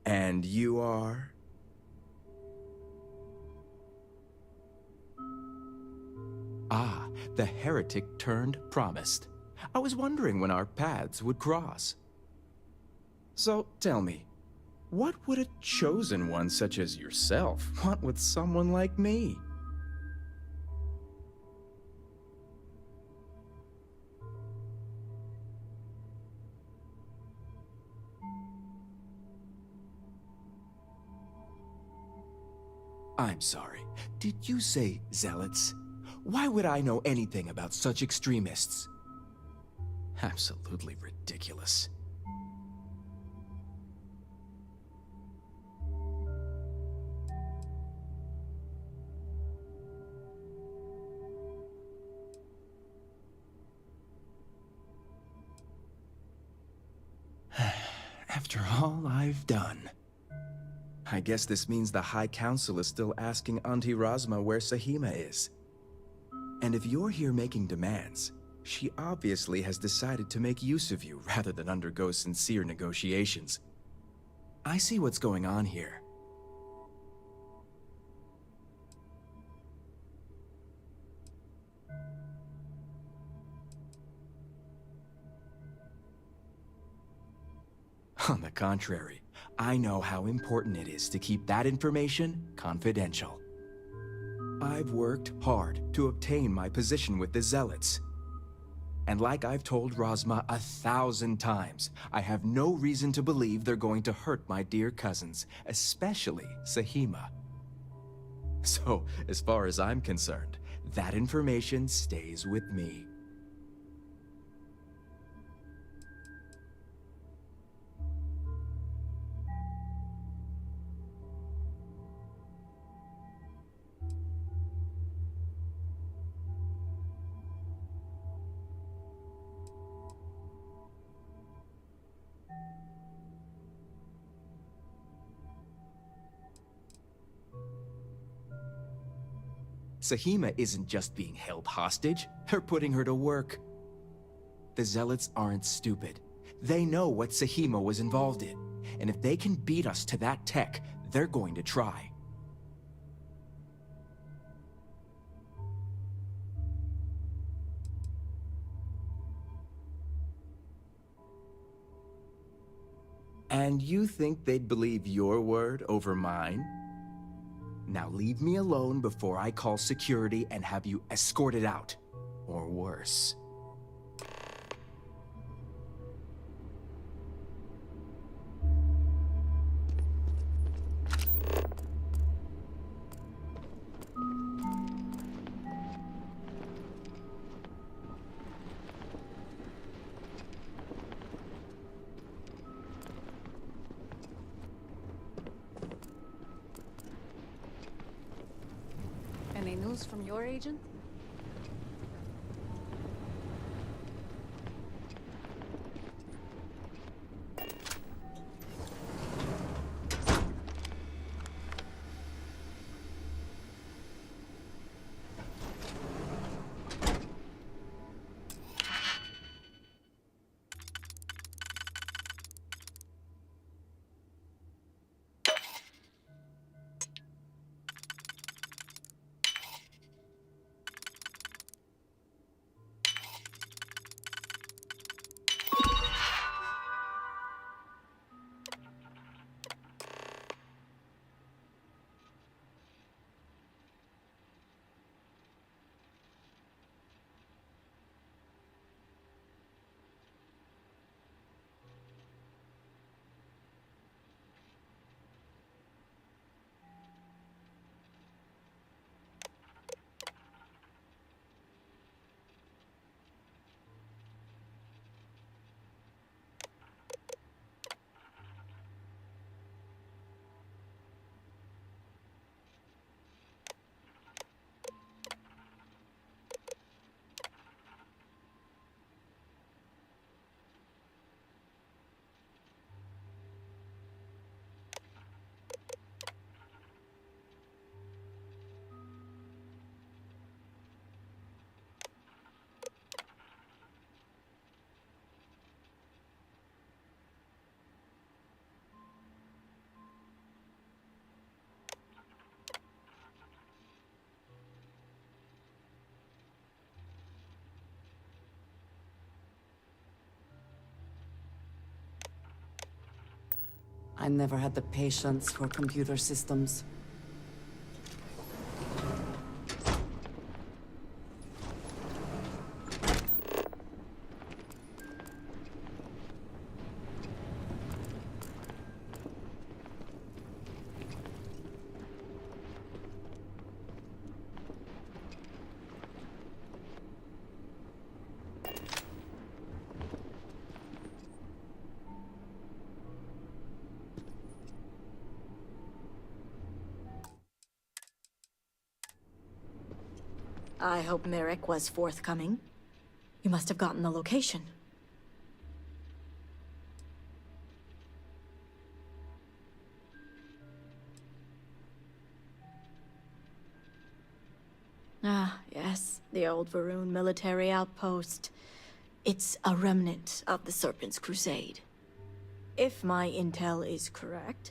And you are? Ah, the heretic turned promised. I was wondering when our paths would cross. So, tell me, what would a chosen one such as yourself want with someone like me? I'm sorry. Did you say zealots? Why would I know anything about such extremists? Absolutely ridiculous. After all I've done. I guess this means the High Council is still asking Auntie Razma where Sahima is. And if you're here making demands, she obviously has decided to make use of you rather than undergo sincere negotiations. I see what's going on here. On the contrary, I know how important it is to keep that information confidential. I've worked hard to obtain my position with the Zealots. And like I've told Razma 1,000 times, I have no reason to believe they're going to hurt my dear cousins, especially Sahima. So, as far as I'm concerned, that information stays with me. Sahima isn't just being held hostage, they're putting her to work. The Zealots aren't stupid. They know what Sahima was involved in, and if they can beat us to that tech, they're going to try. And you think they'd believe your word over mine? Now leave me alone before I call security and have you escorted out. Or worse. Any news from your agent? I never had the patience for computer systems. I hope Merrick was forthcoming. You must have gotten the location. Ah, yes, the old Varun military outpost. It's a remnant of the Serpent's Crusade. If my intel is correct,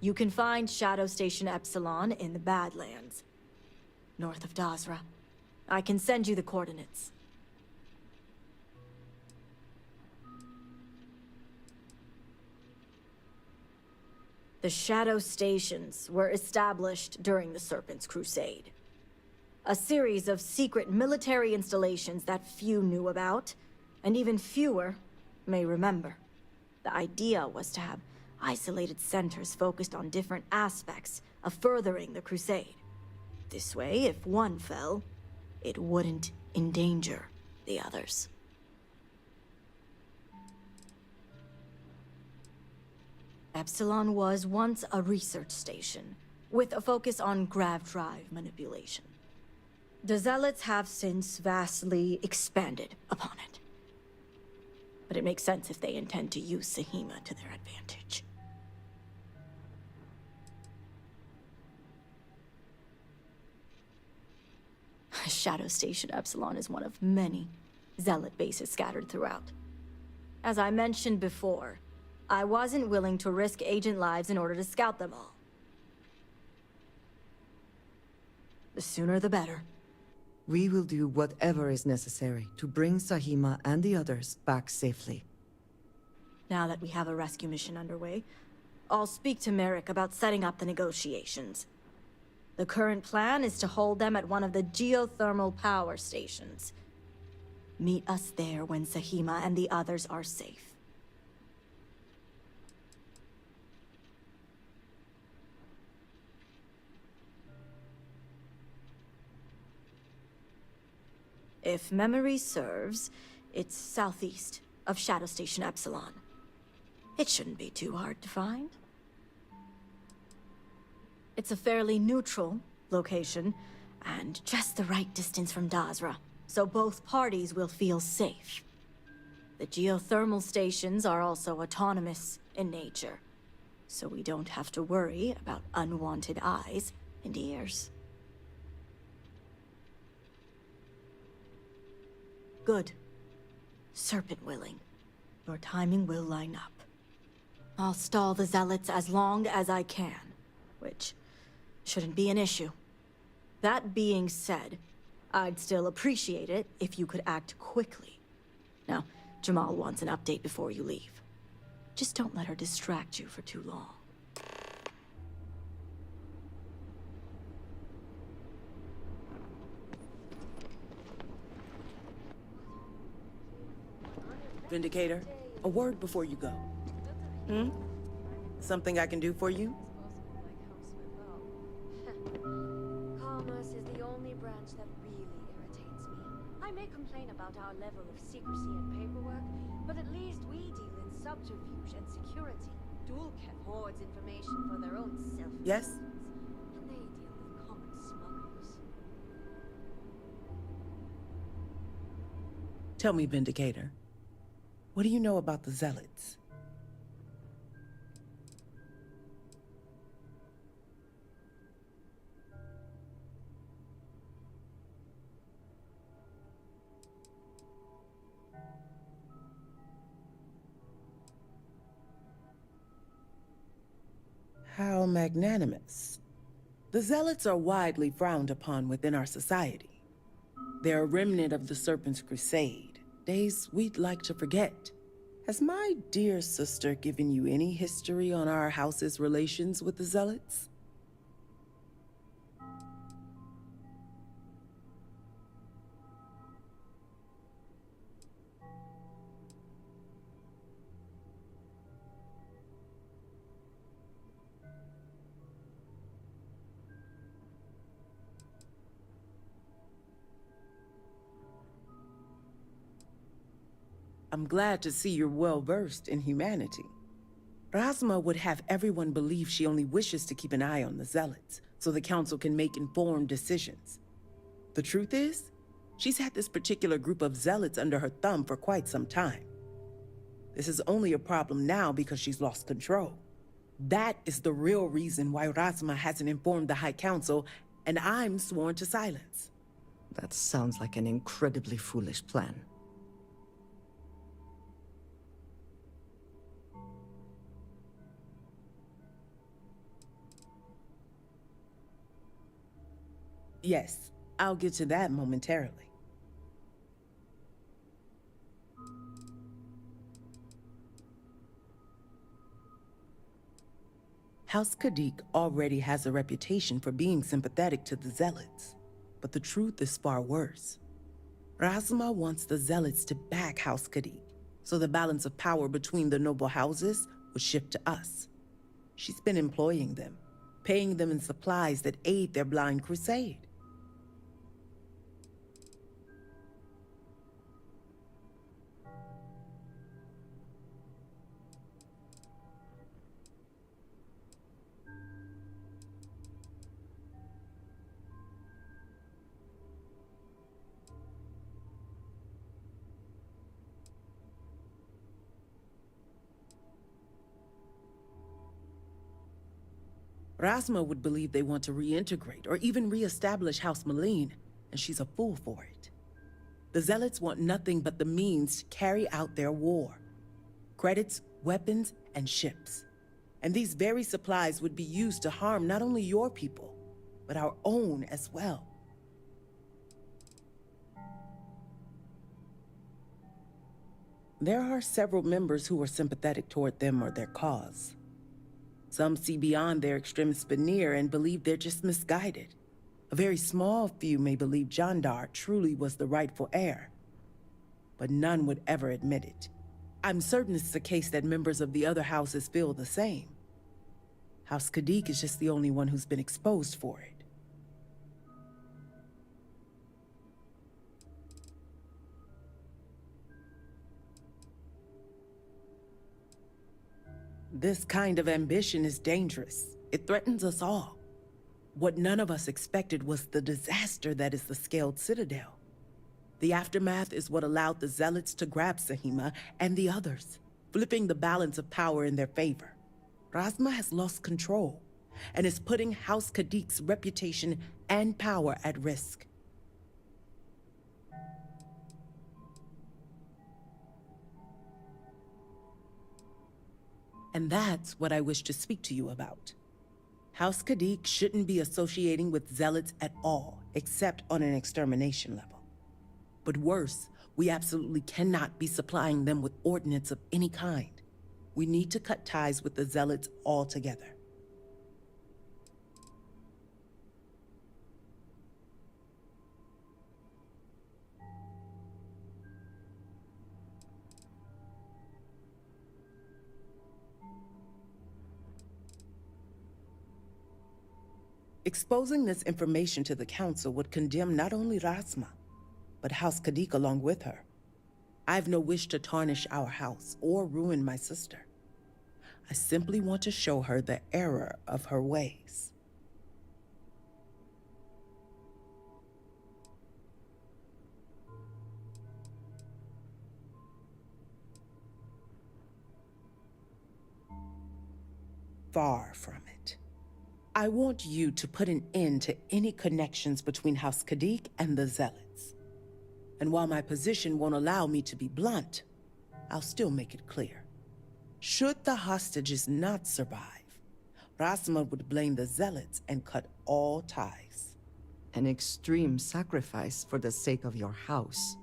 you can find Shadow Station Epsilon in the Badlands, north of Dazra. I can send you the coordinates. The Shadow Stations were established during the Serpent's Crusade. A series of secret military installations that few knew about, and even fewer may remember. The idea was to have isolated centers focused on different aspects of furthering the Crusade. This way, if one fell, it wouldn't endanger the others. Epsilon was once a research station, with a focus on grav drive manipulation. The Zealots have since vastly expanded upon it. But it makes sense if they intend to use Sahima to their advantage. Shadow Station Epsilon is one of many Zealot bases scattered throughout. As I mentioned before, I wasn't willing to risk agent lives in order to scout them all. The sooner the better. We will do whatever is necessary to bring Sahima and the others back safely. Now that we have a rescue mission underway, I'll speak to Merrick about setting up the negotiations. The current plan is to hold them at one of the geothermal power stations. Meet us there when Sahima and the others are safe. If memory serves, it's southeast of Shadow Station Epsilon. It shouldn't be too hard to find. It's a fairly neutral location, and just the right distance from Dazra, so both parties will feel safe. The geothermal stations are also autonomous in nature, so we don't have to worry about unwanted eyes and ears. Good. Serpent willing. Your timing will line up. I'll stall the Zealots as long as I can, which shouldn't be an issue. That being said, I'd still appreciate it if you could act quickly. Now, Jamal wants an update before you leave. Just don't let her distract you for too long. Vindicator, a word before you go. Something I can do for you? Commerce is the only branch that really irritates me. I may complain about our level of secrecy and paperwork, but at least we deal in subterfuge and security. Dulcet hoards information for their own self. Yes? And they deal with common smugglers. Tell me, Vindicator. What do you know about the Zealots? How magnanimous. The Zealots are widely frowned upon within our society. They're a remnant of the Serpent's Crusade, days we'd like to forget. Has my dear sister given you any history on our house's relations with the Zealots? I'm glad to see you're well-versed in humanity. Razma would have everyone believe she only wishes to keep an eye on the Zealots, so the Council can make informed decisions. The truth is, she's had this particular group of Zealots under her thumb for quite some time. This is only a problem now because she's lost control. That is the real reason why Razma hasn't informed the High Council, and I'm sworn to silence. That sounds like an incredibly foolish plan. Yes, I'll get to that momentarily. House Khadik already has a reputation for being sympathetic to the Zealots, but the truth is far worse. Razma wants the Zealots to back House Khadik, so the balance of power between the noble houses would shift to us. She's been employing them, paying them in supplies that aid their blind crusade. Razma would believe they want to reintegrate or even re-establish House Maleen, and she's a fool for it. The Zealots want nothing but the means to carry out their war. Credits, weapons, and ships. And these very supplies would be used to harm not only your people, but our own as well. There are several members who are sympathetic toward them or their cause. Some see beyond their extremist veneer and believe they're just misguided. A very small few may believe Jandar truly was the rightful heir, but none would ever admit it. I'm certain it's the case that members of the other houses feel the same. House Khadik is just the only one who's been exposed for it. This kind of ambition is dangerous. It threatens us all. What none of us expected was the disaster that is the Scaled Citadel. The aftermath is what allowed the Zealots to grab Sahima and the others, flipping the balance of power in their favor. Razma has lost control and is putting House Khadik's reputation and power at risk. And that's what I wish to speak to you about. House Khadik shouldn't be associating with Zealots at all, except on an extermination level. But worse, we absolutely cannot be supplying them with ordnance of any kind. We need to cut ties with the Zealots altogether. Exposing this information to the Council would condemn not only Razma, but House Khadik along with her. I have no wish to tarnish our house or ruin my sister. I simply want to show her the error of her ways. Far from it. I want you to put an end to any connections between House Khadik and the Zealots. And while my position won't allow me to be blunt, I'll still make it clear. Should the hostages not survive, Razma would blame the Zealots and cut all ties. An extreme sacrifice for the sake of your house.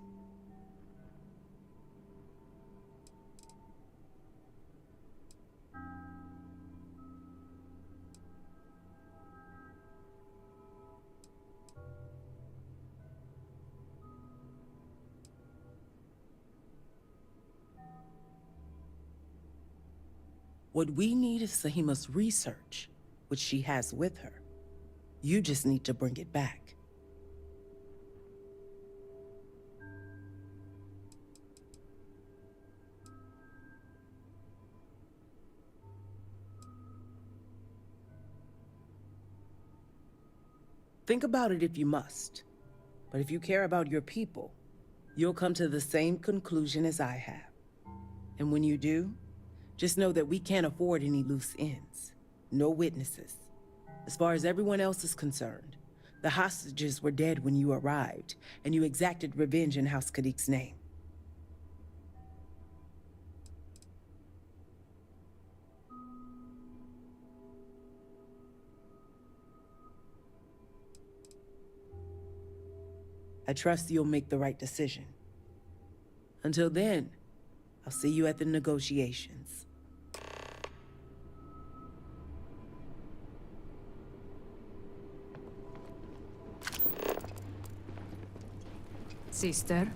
What we need is Sahima's research, which she has with her. You just need to bring it back. Think about it if you must. But if you care about your people, you'll come to the same conclusion as I have. And when you do, just know that we can't afford any loose ends. No witnesses. As far as everyone else is concerned, the hostages were dead when you arrived, and you exacted revenge in House Kadik's name. I trust you'll make the right decision. Until then, I'll see you at the negotiations. Sister?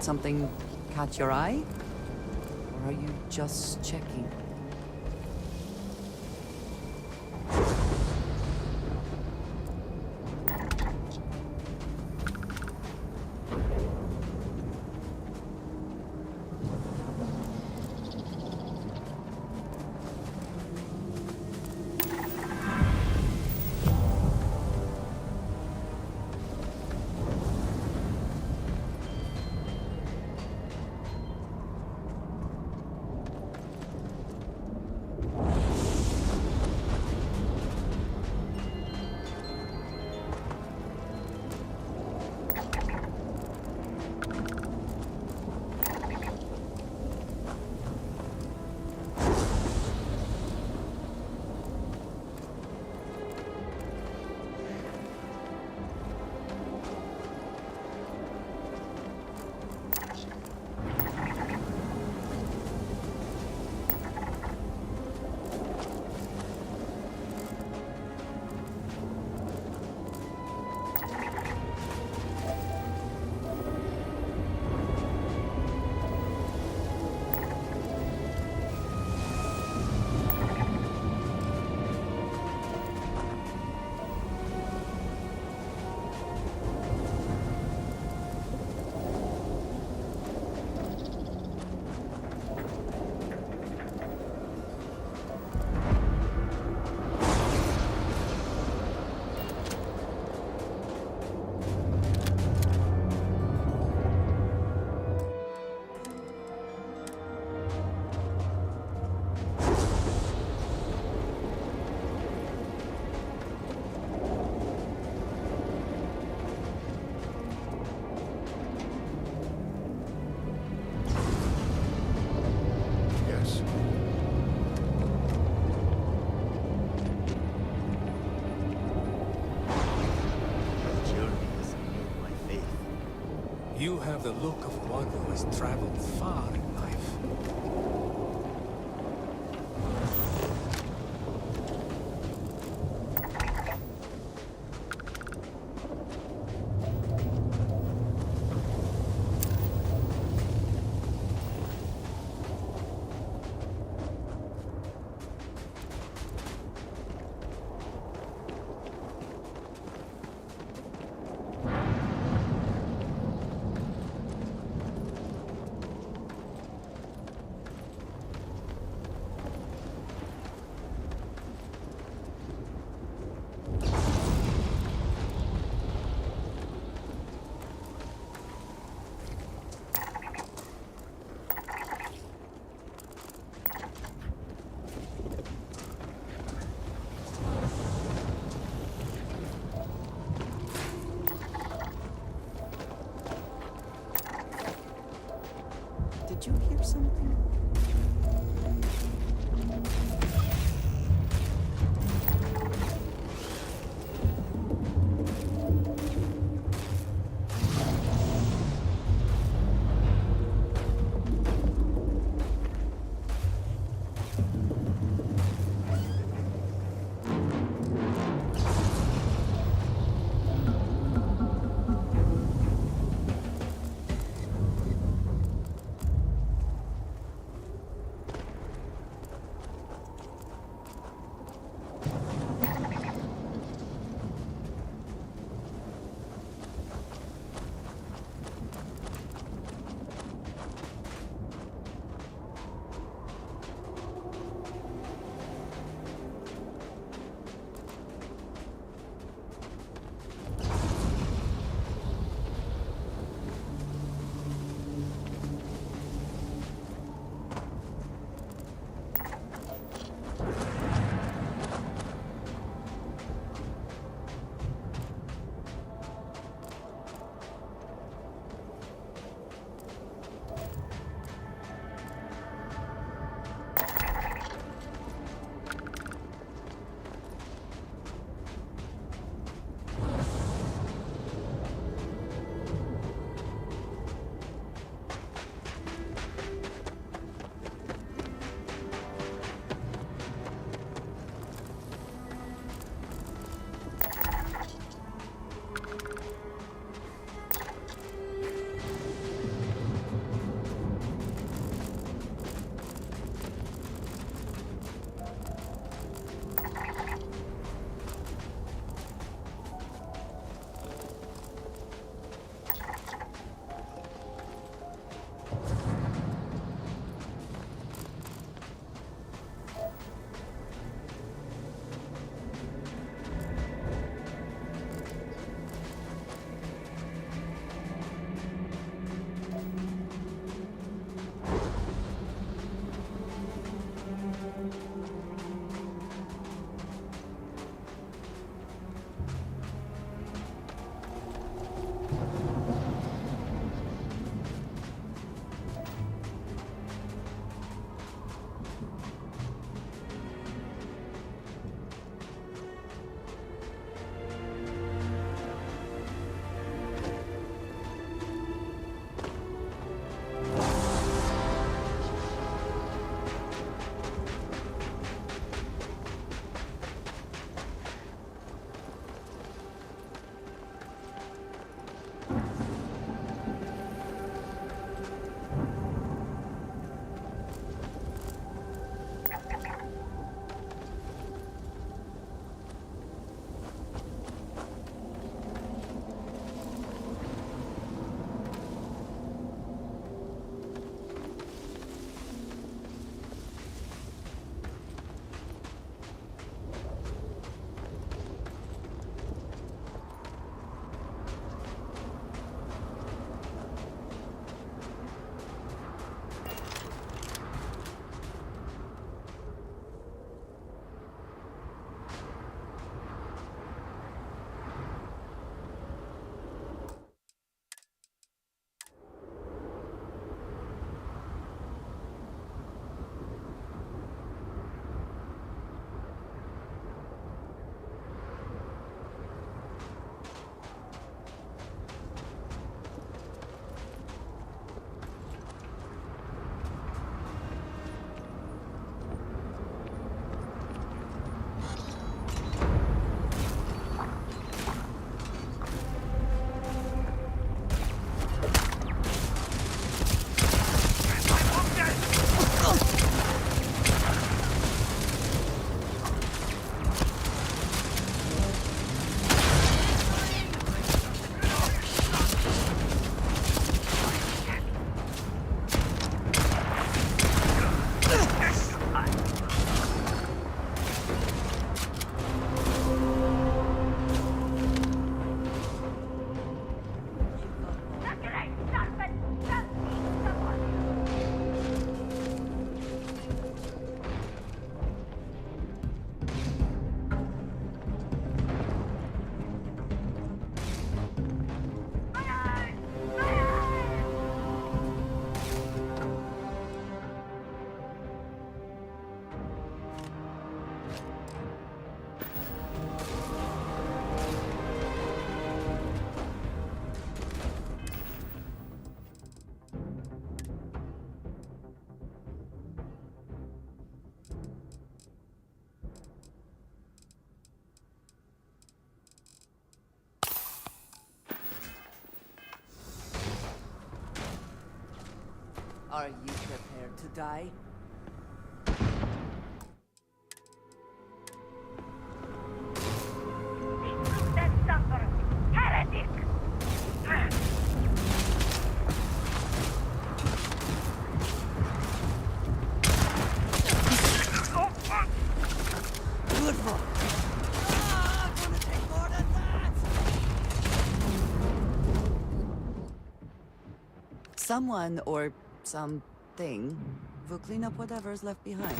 something catch your eye? Or are you just checking? You have the look of one who has traveled far in life. Did you hear something? Are you prepared to die? Heretic! Good boy. Gonna take more than that. Someone or something will clean up whatever's left behind.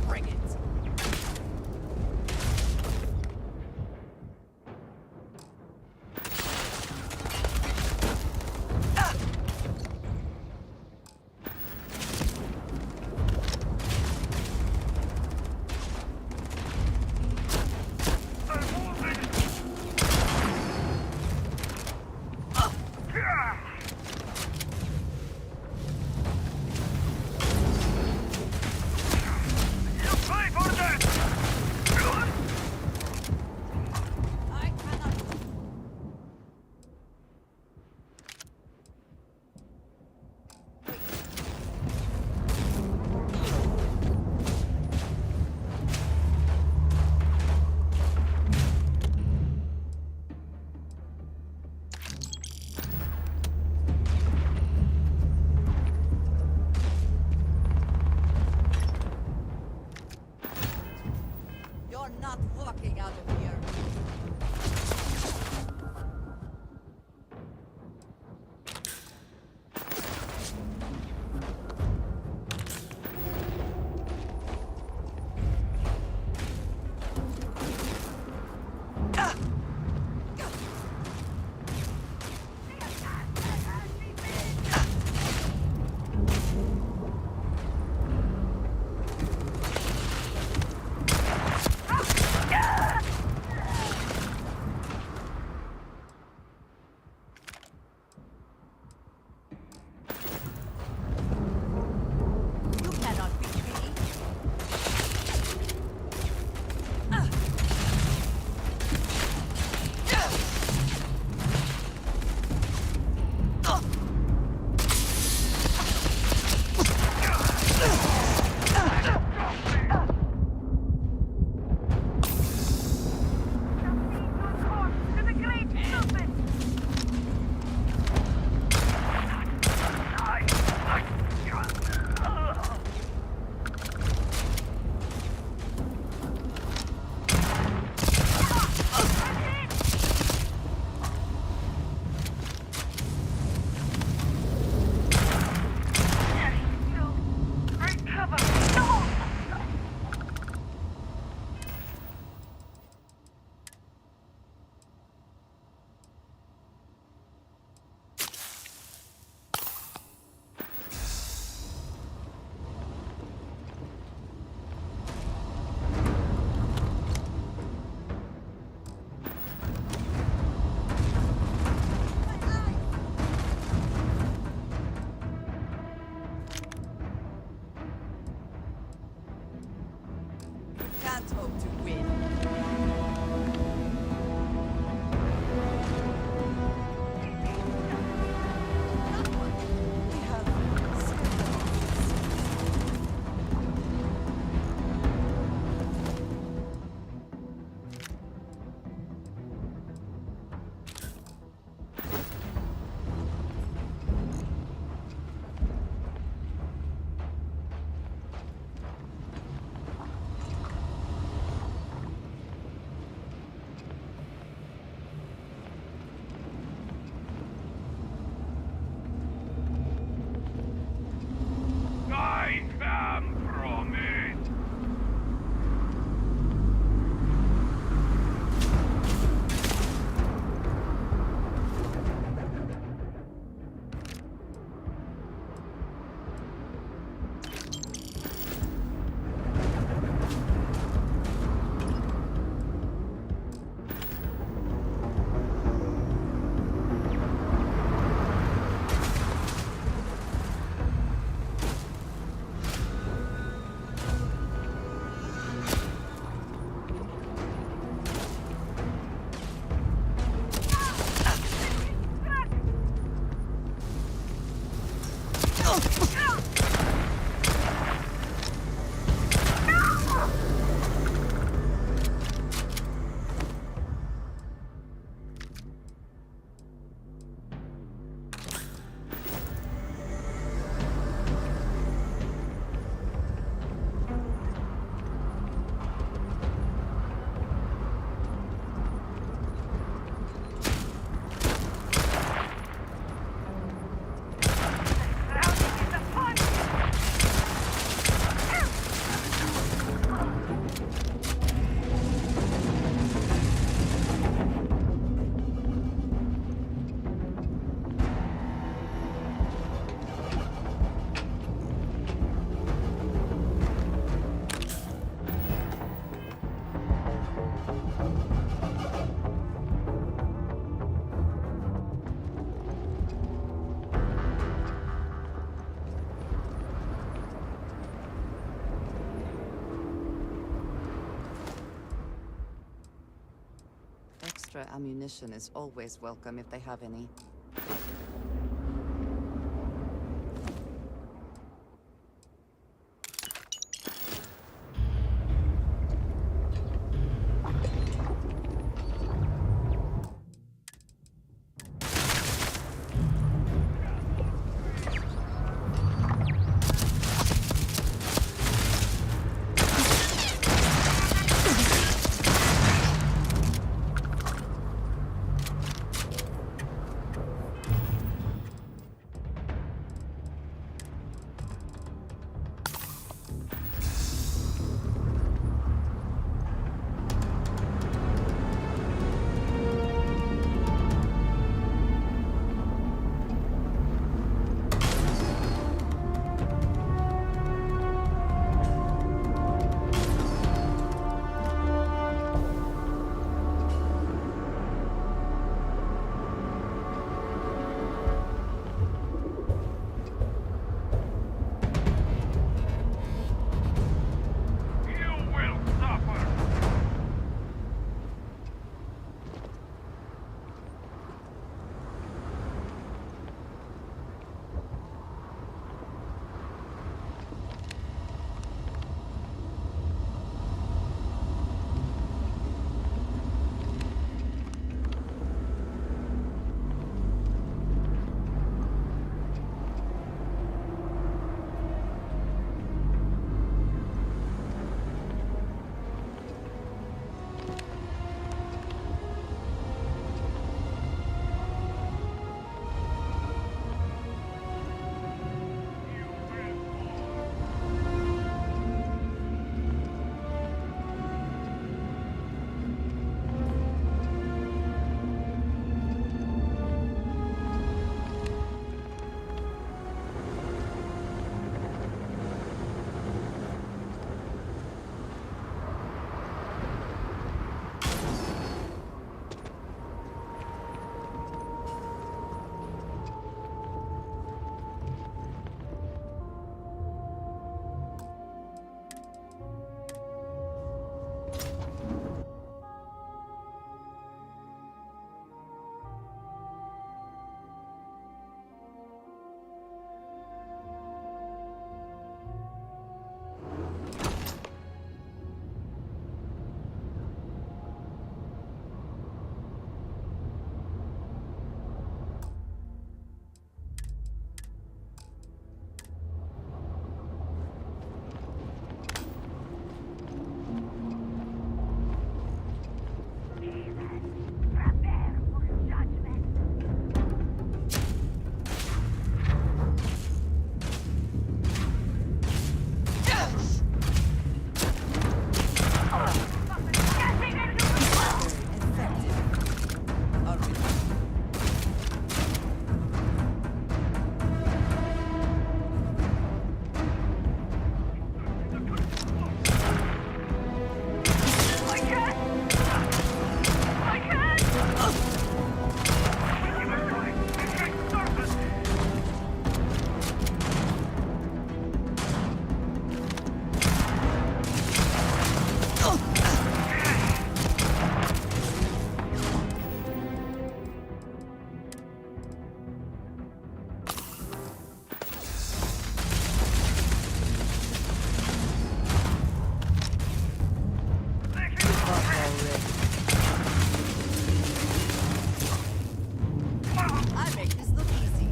Bring it. Extra ammunition is always welcome if they have any. I make this look easy.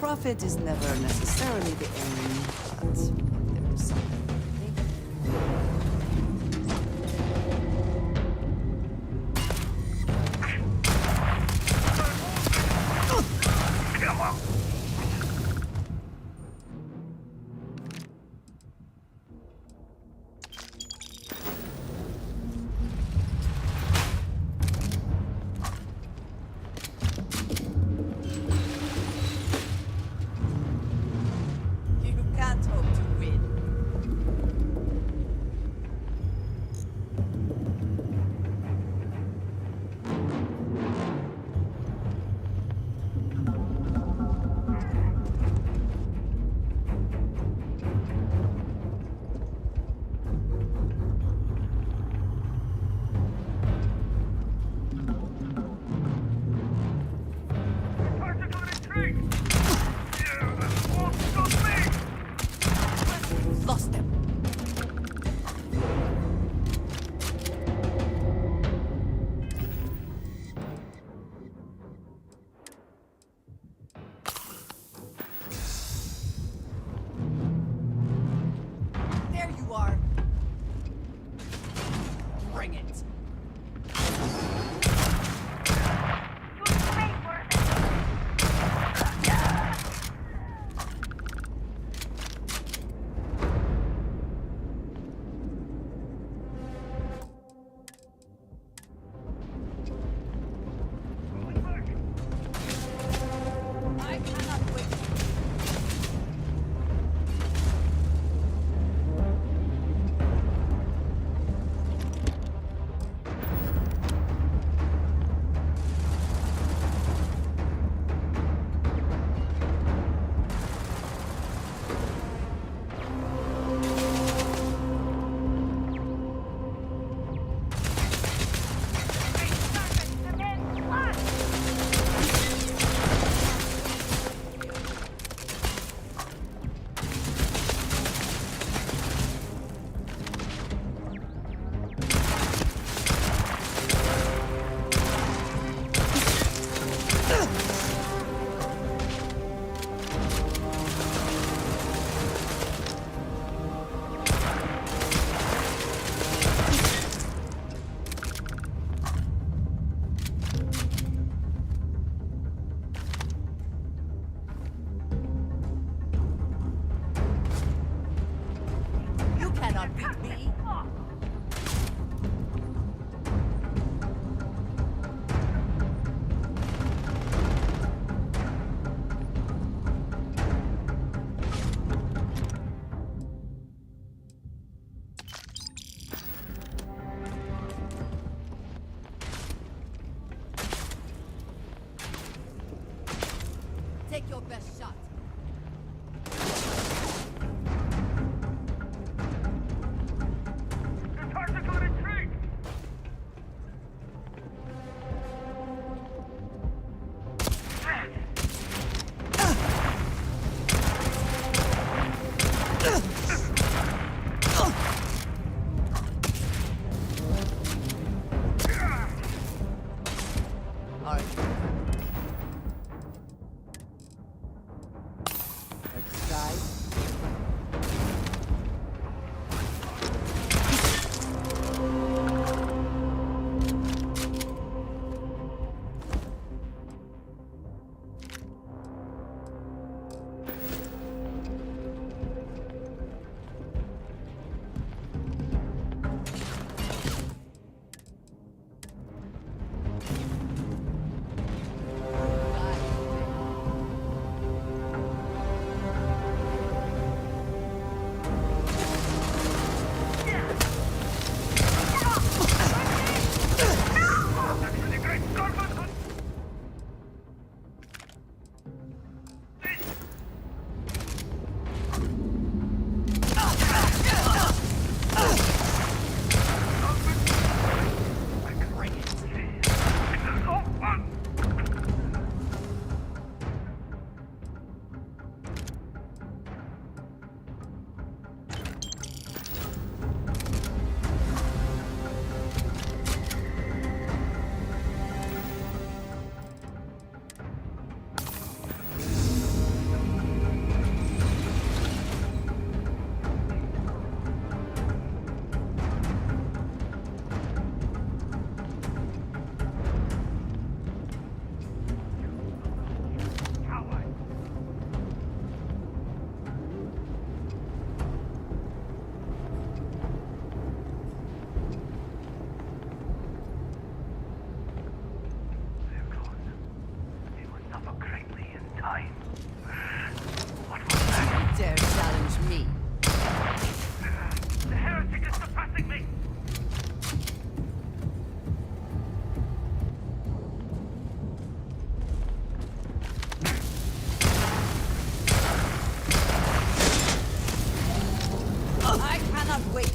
Profit is never necessarily the aim, but there's something. Lost them. There you are. Bring it. Take your best shot. dare challenge me? The heretic is suppressing me! I cannot wait.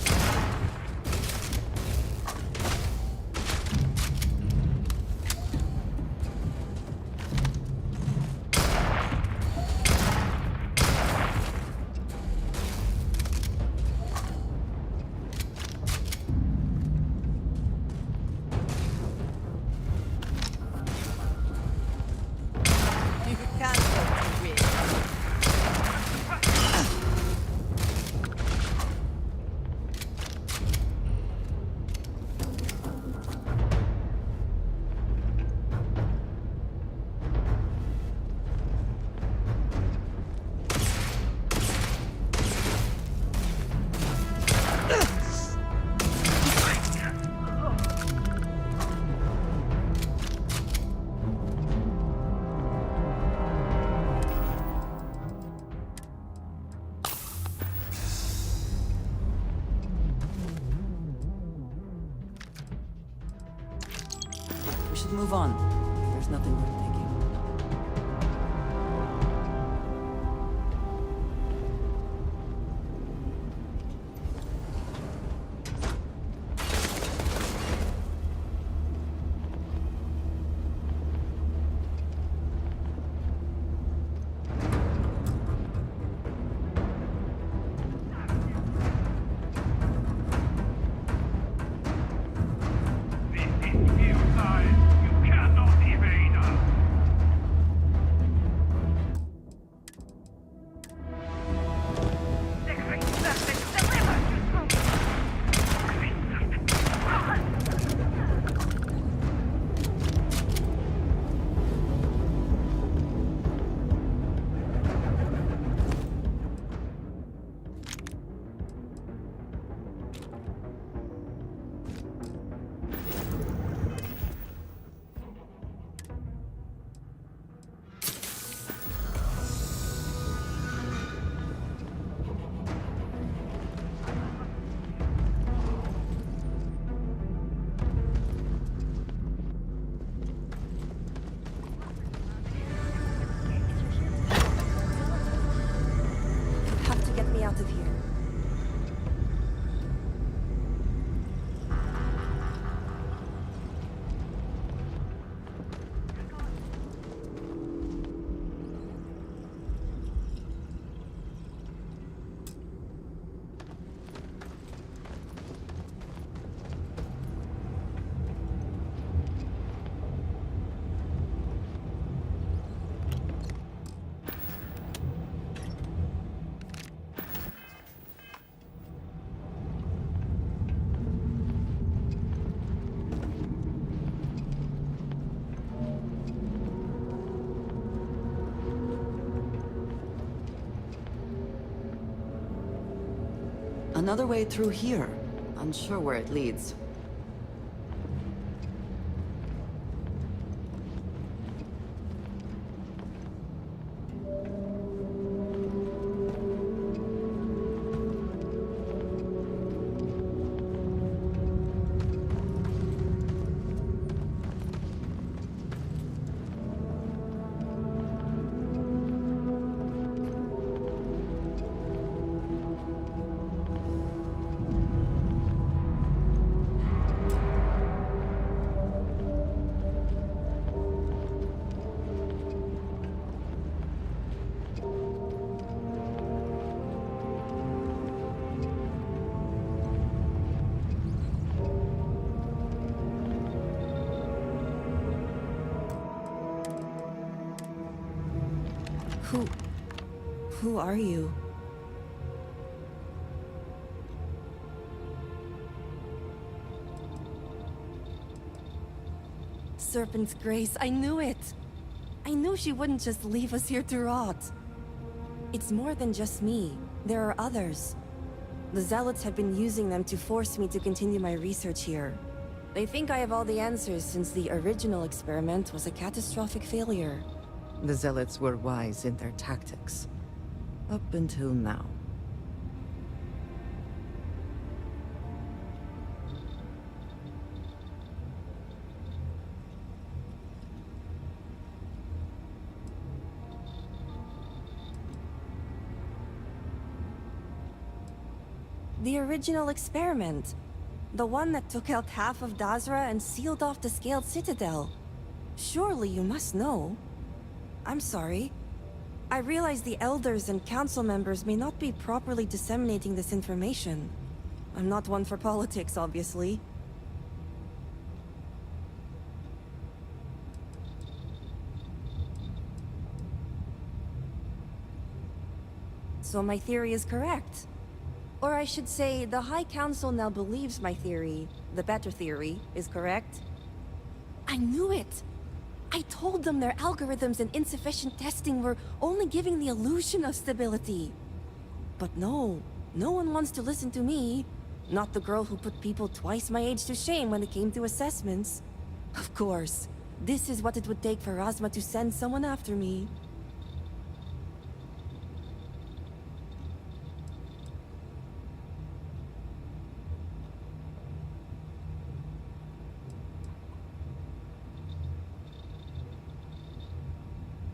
You can't hope to win. We should move on. There's nothing worth taking. Out of here. Another way through here. Unsure where it leads. Who are you? Serpent's Grace, I knew it! I knew she wouldn't just leave us here to rot. It's more than just me. There are others. The Zealots have been using them to force me to continue my research here. They think I have all the answers since the original experiment was a catastrophic failure. The Zealots were wise in their tactics. Up until now. The original experiment. The one that took out half of Dazra and sealed off the Scaled Citadel. Surely you must know. I'm sorry. I realize the elders and council members may not be properly disseminating this information. I'm not one for politics, obviously. So my theory is correct. Or I should say, the High Council now believes my theory, the better theory, is correct. I knew it! I told them their algorithms and insufficient testing were only giving the illusion of stability. But no one wants to listen to me. Not the girl who put people twice my age to shame when it came to assessments. Of course, this is what it would take for Razma to send someone after me.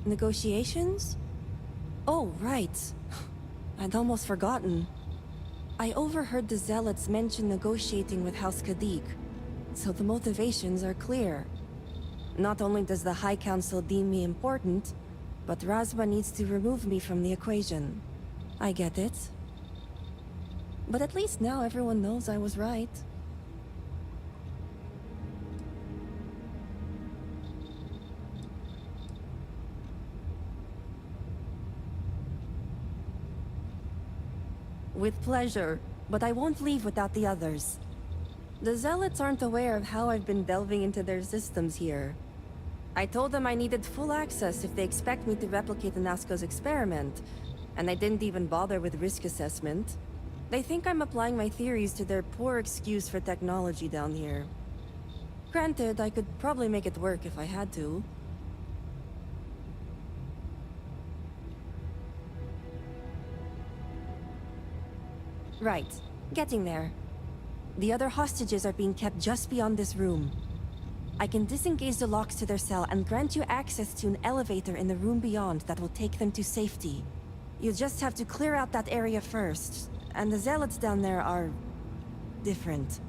Negotiations? Oh, right. I'd almost forgotten. I overheard the Zealots mention negotiating with House Kadik, so the motivations are clear. Not only does the High Council deem me important, but Razma needs to remove me from the equation. I get it. But at least now everyone knows I was right. With pleasure, but I won't leave without the others. The Zealots aren't aware of how I've been delving into their systems here. I told them I needed full access if they expect me to replicate Anasco's experiment, and I didn't even bother with risk assessment. They think I'm applying my theories to their poor excuse for technology down here. Granted, I could probably make it work if I had to. Right. Getting there. The other hostages are being kept just beyond this room. I can disengage the locks to their cell and grant you access to an elevator in the room beyond that will take them to safety. You just have to clear out that area first, and the Zealots down there are... different.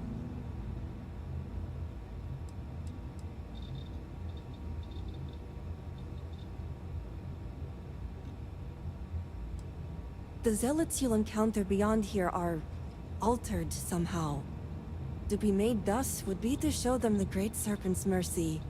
The Zealots you'll encounter beyond here are... altered somehow. To be made thus would be to show them the Great Serpent's mercy.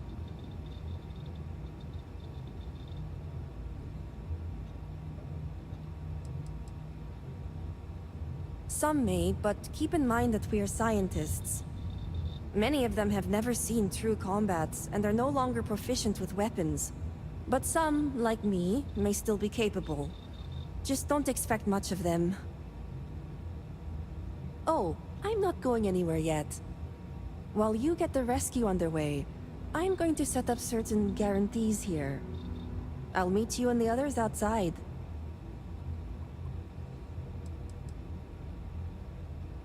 Some may, but keep in mind that we are scientists. Many of them have never seen true combat, and are no longer proficient with weapons. But some, like me, may still be capable. Just don't expect much of them. Oh, I'm not going anywhere yet. While you get the rescue underway, I'm going to set up certain guarantees here. I'll meet you and the others outside.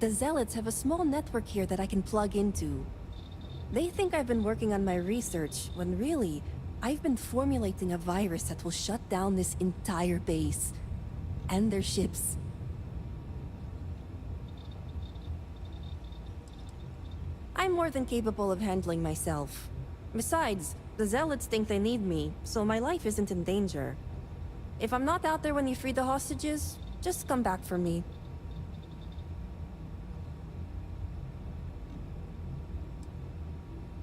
The Zealots have a small network here that I can plug into. They think I've been working on my research, when really, I've been formulating a virus that will shut down this entire base. And their ships. I'm more than capable of handling myself. Besides, the Zealots think they need me, so my life isn't in danger. If I'm not out there when you free the hostages, just come back for me.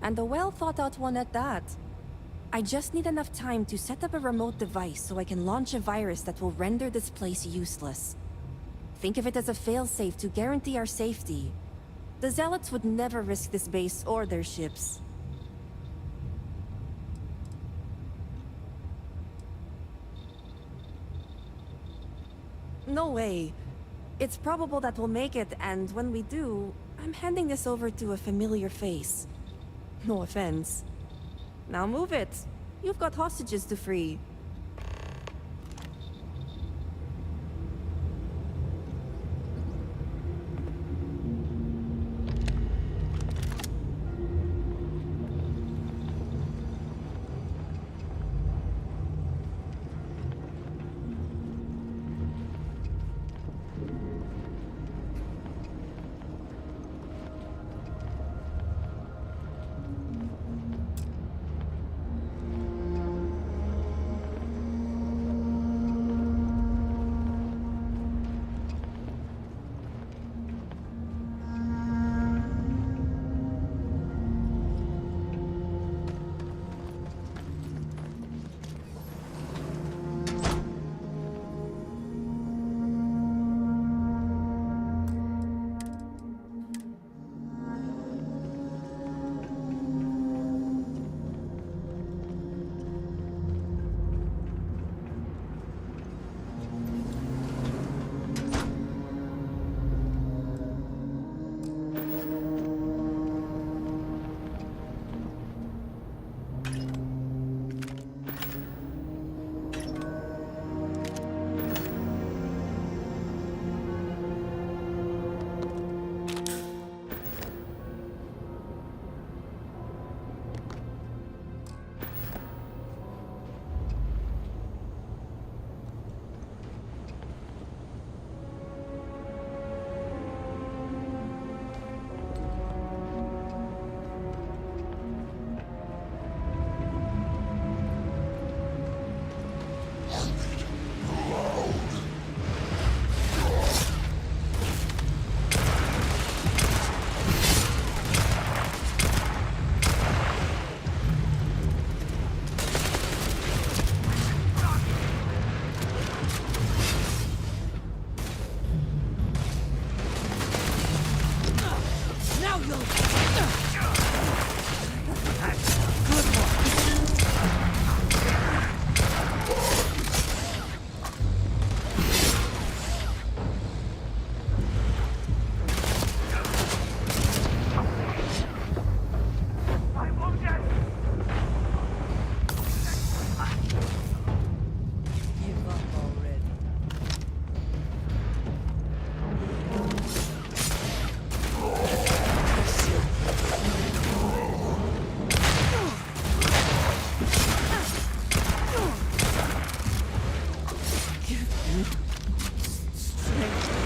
And a well-thought-out one at that. I just need enough time to set up a remote device so I can launch a virus that will render this place useless. Think of it as a failsafe to guarantee our safety. The Zealots would never risk this base or their ships. No way. It's probable that we'll make it, and when we do, I'm handing this over to a familiar face. No offense. Now move it. You've got hostages to free. give me strength.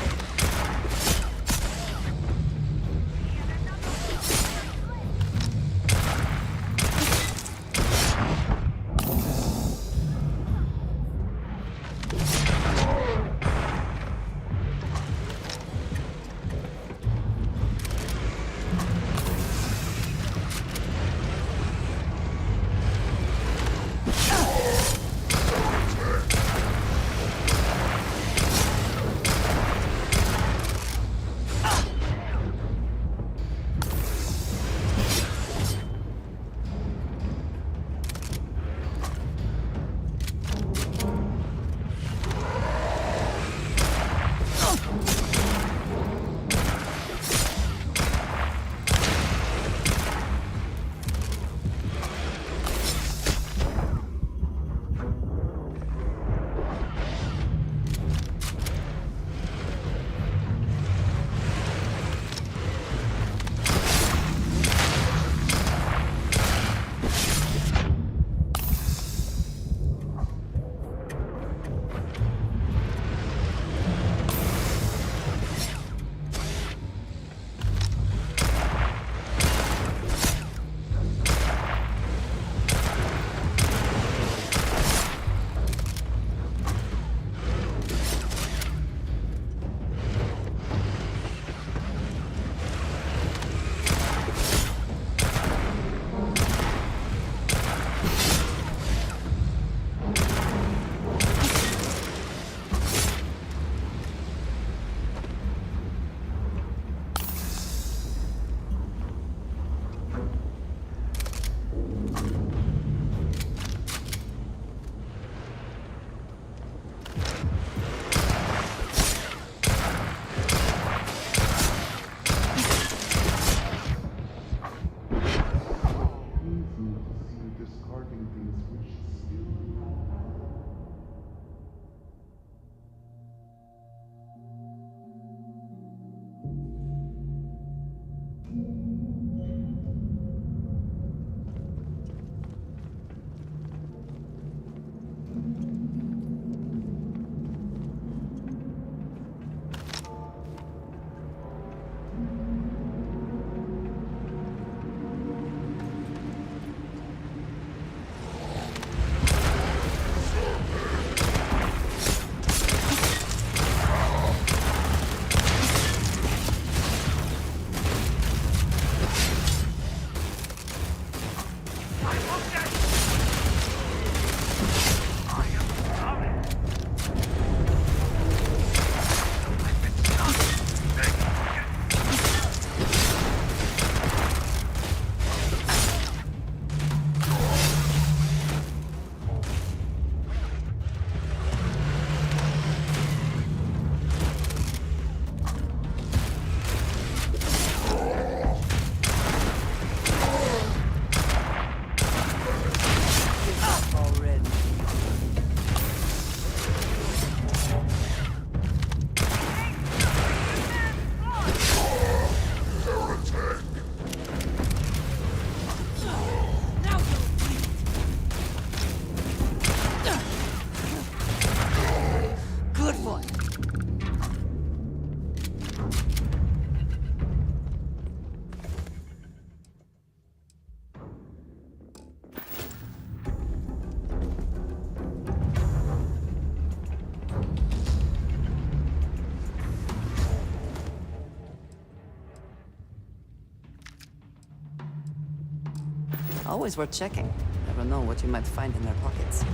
Always worth checking. Never know what you might find in their pockets.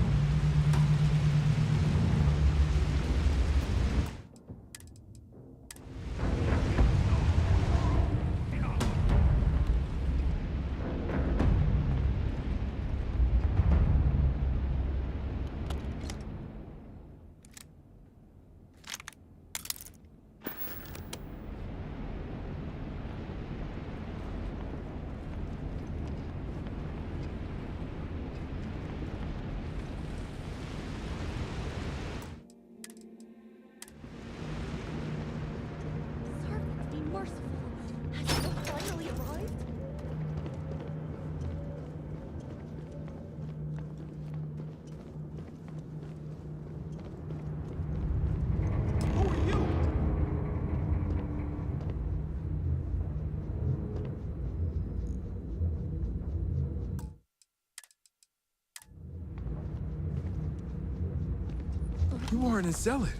aren't a zealot.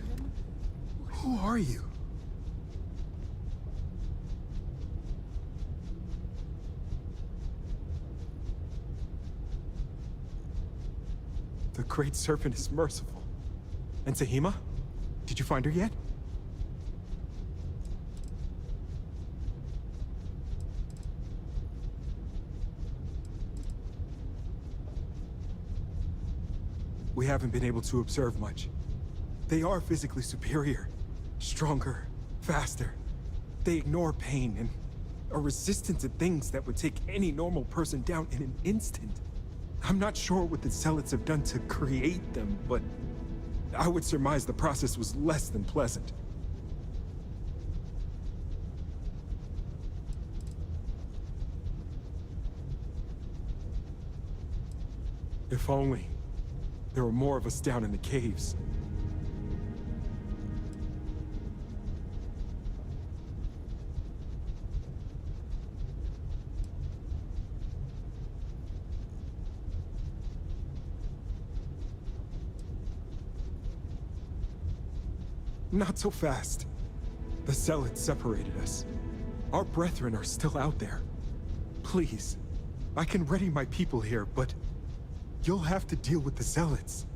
Who are you? The Great Serpent is merciful. And Tahima? Did you find her yet? We haven't been able to observe much. They are physically superior, stronger, faster. They ignore pain and are resistant to things that would take any normal person down in an instant. I'm not sure what the Zealots have done to create them, but I would surmise the process was less than pleasant. If only there were more of us down in the caves. Not so fast. The Zealots separated us. Our brethren are still out there. Please, I can ready my people here, but you'll have to deal with the Zealots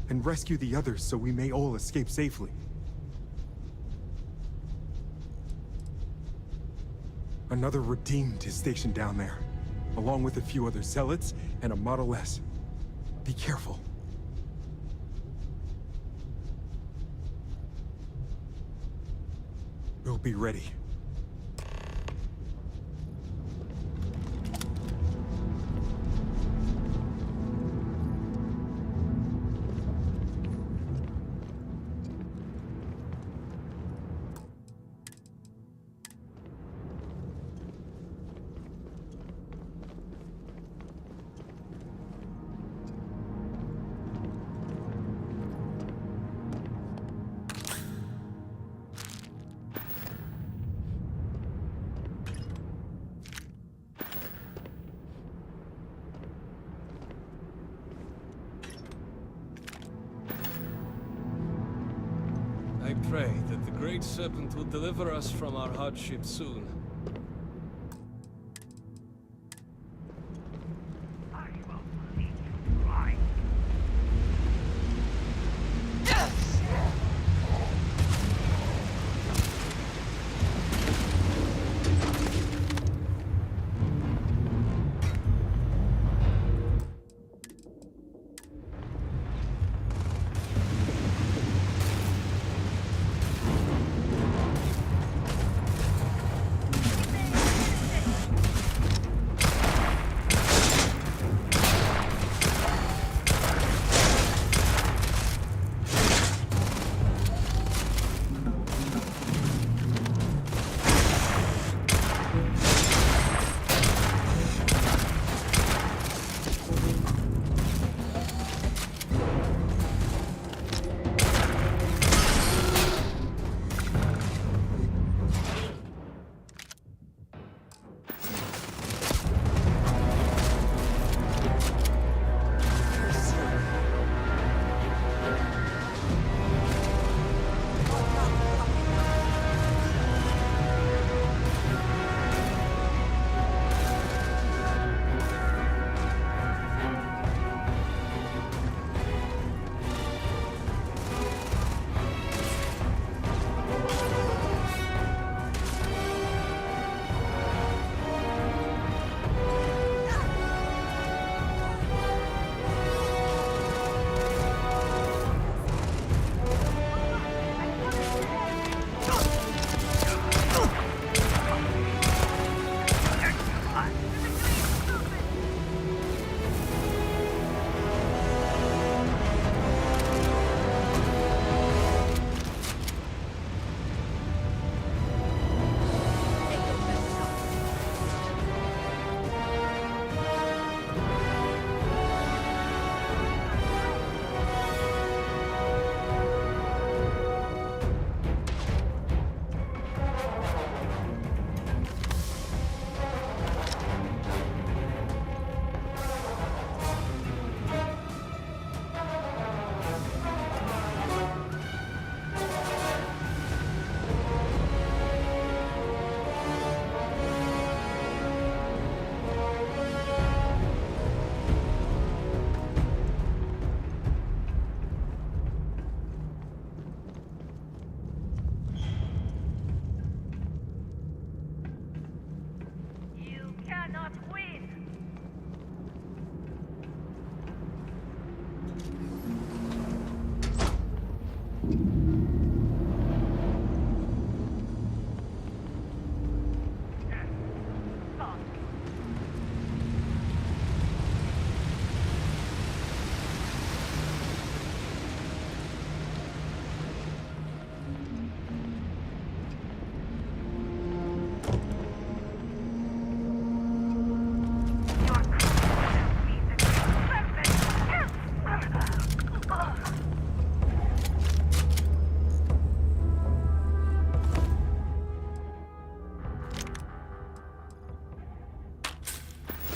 and rescue the others so we may all escape safely. Another Redeemed is stationed down there, along with a few other Zealots and a Model S. Be careful. We'll be ready. I pray that the Great Serpent will deliver us from our hardship soon.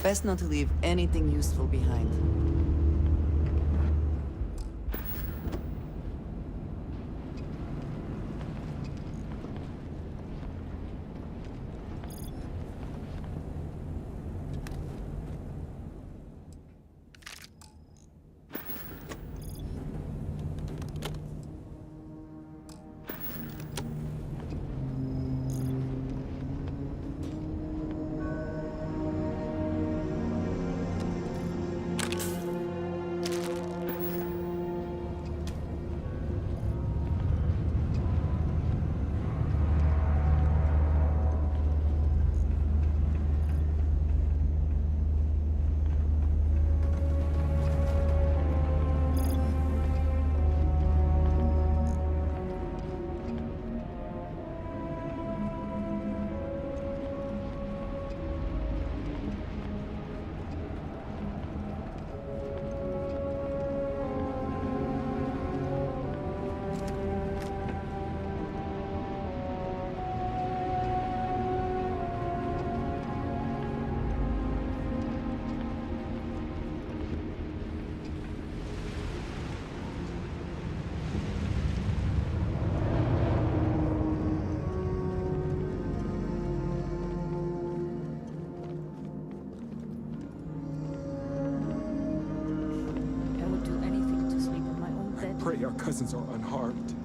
Best not to leave anything useful behind. Pray our cousins are unharmed.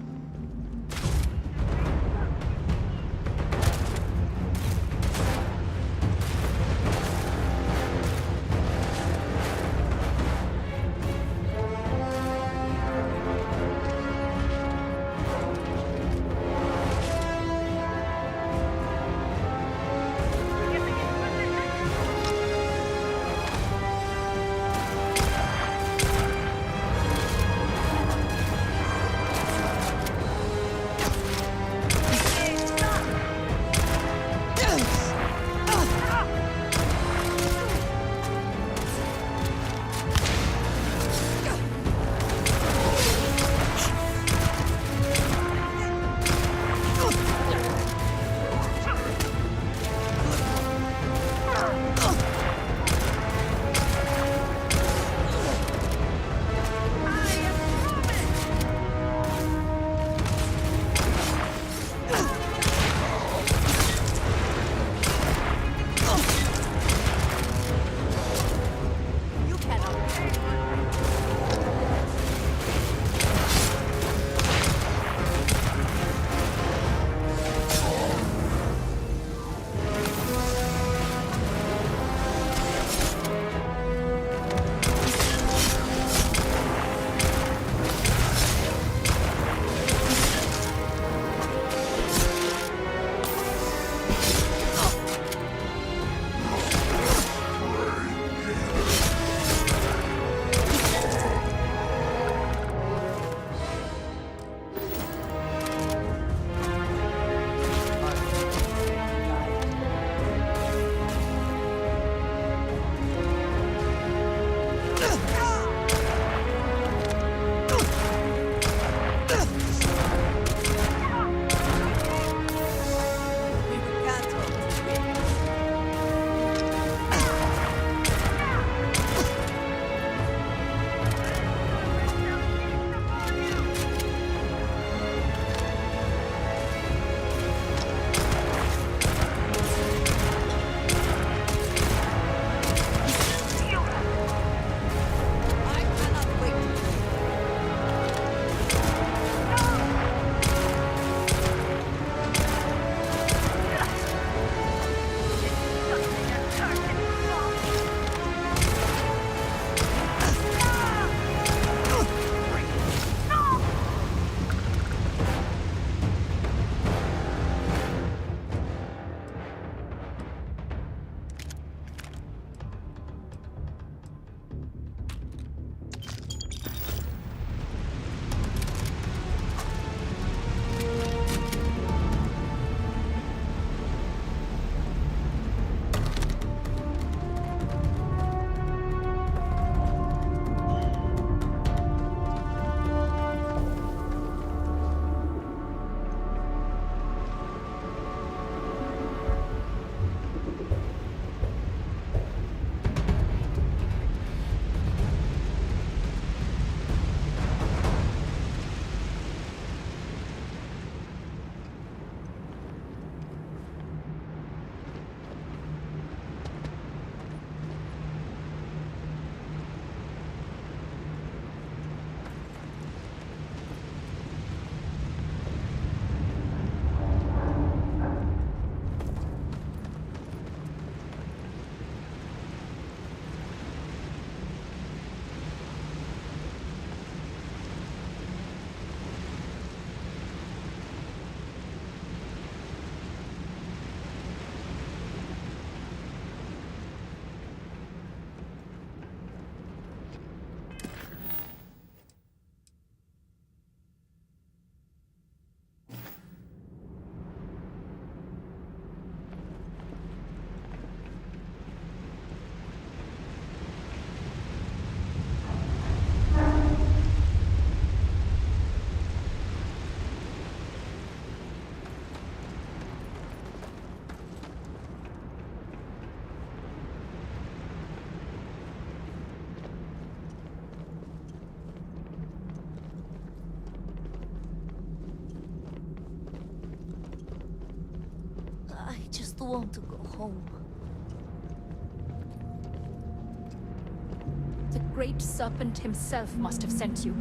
I just want to go home. The Great Serpent himself must have sent you.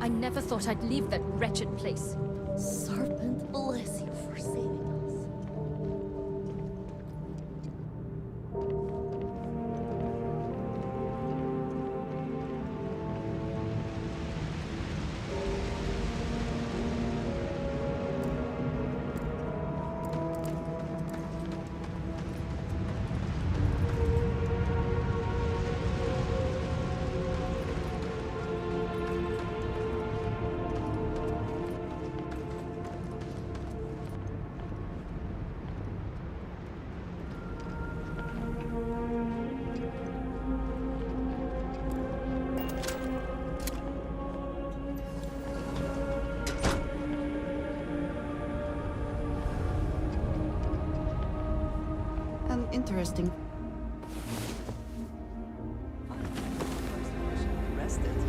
I never thought I'd leave that wretched place. Serpent bless you for saving us. Interesting. Arrested.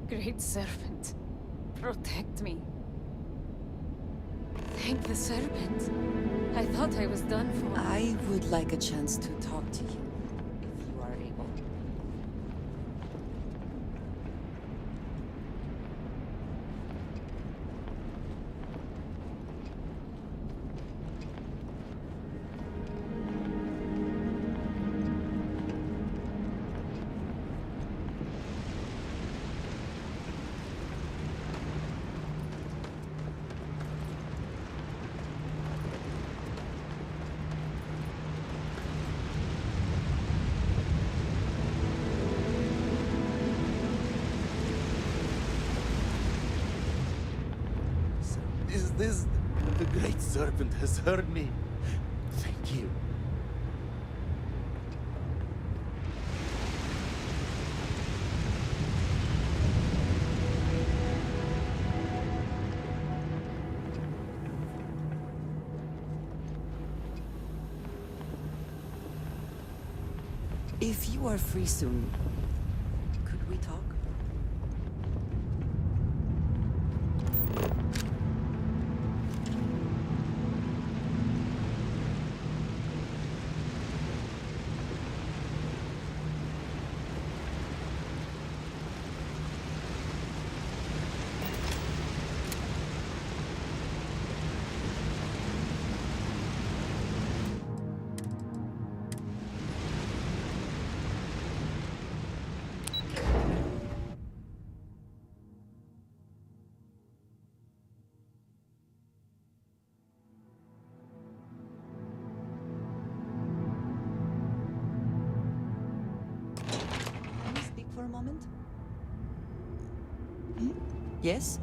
Great Serpent, protect me. Thank the Serpent. I thought I was done for. I would like a chance to talk to you, if you are able. The Great Serpent has heard me. Thank you. If you are free soon, could we talk? for a moment? Yes?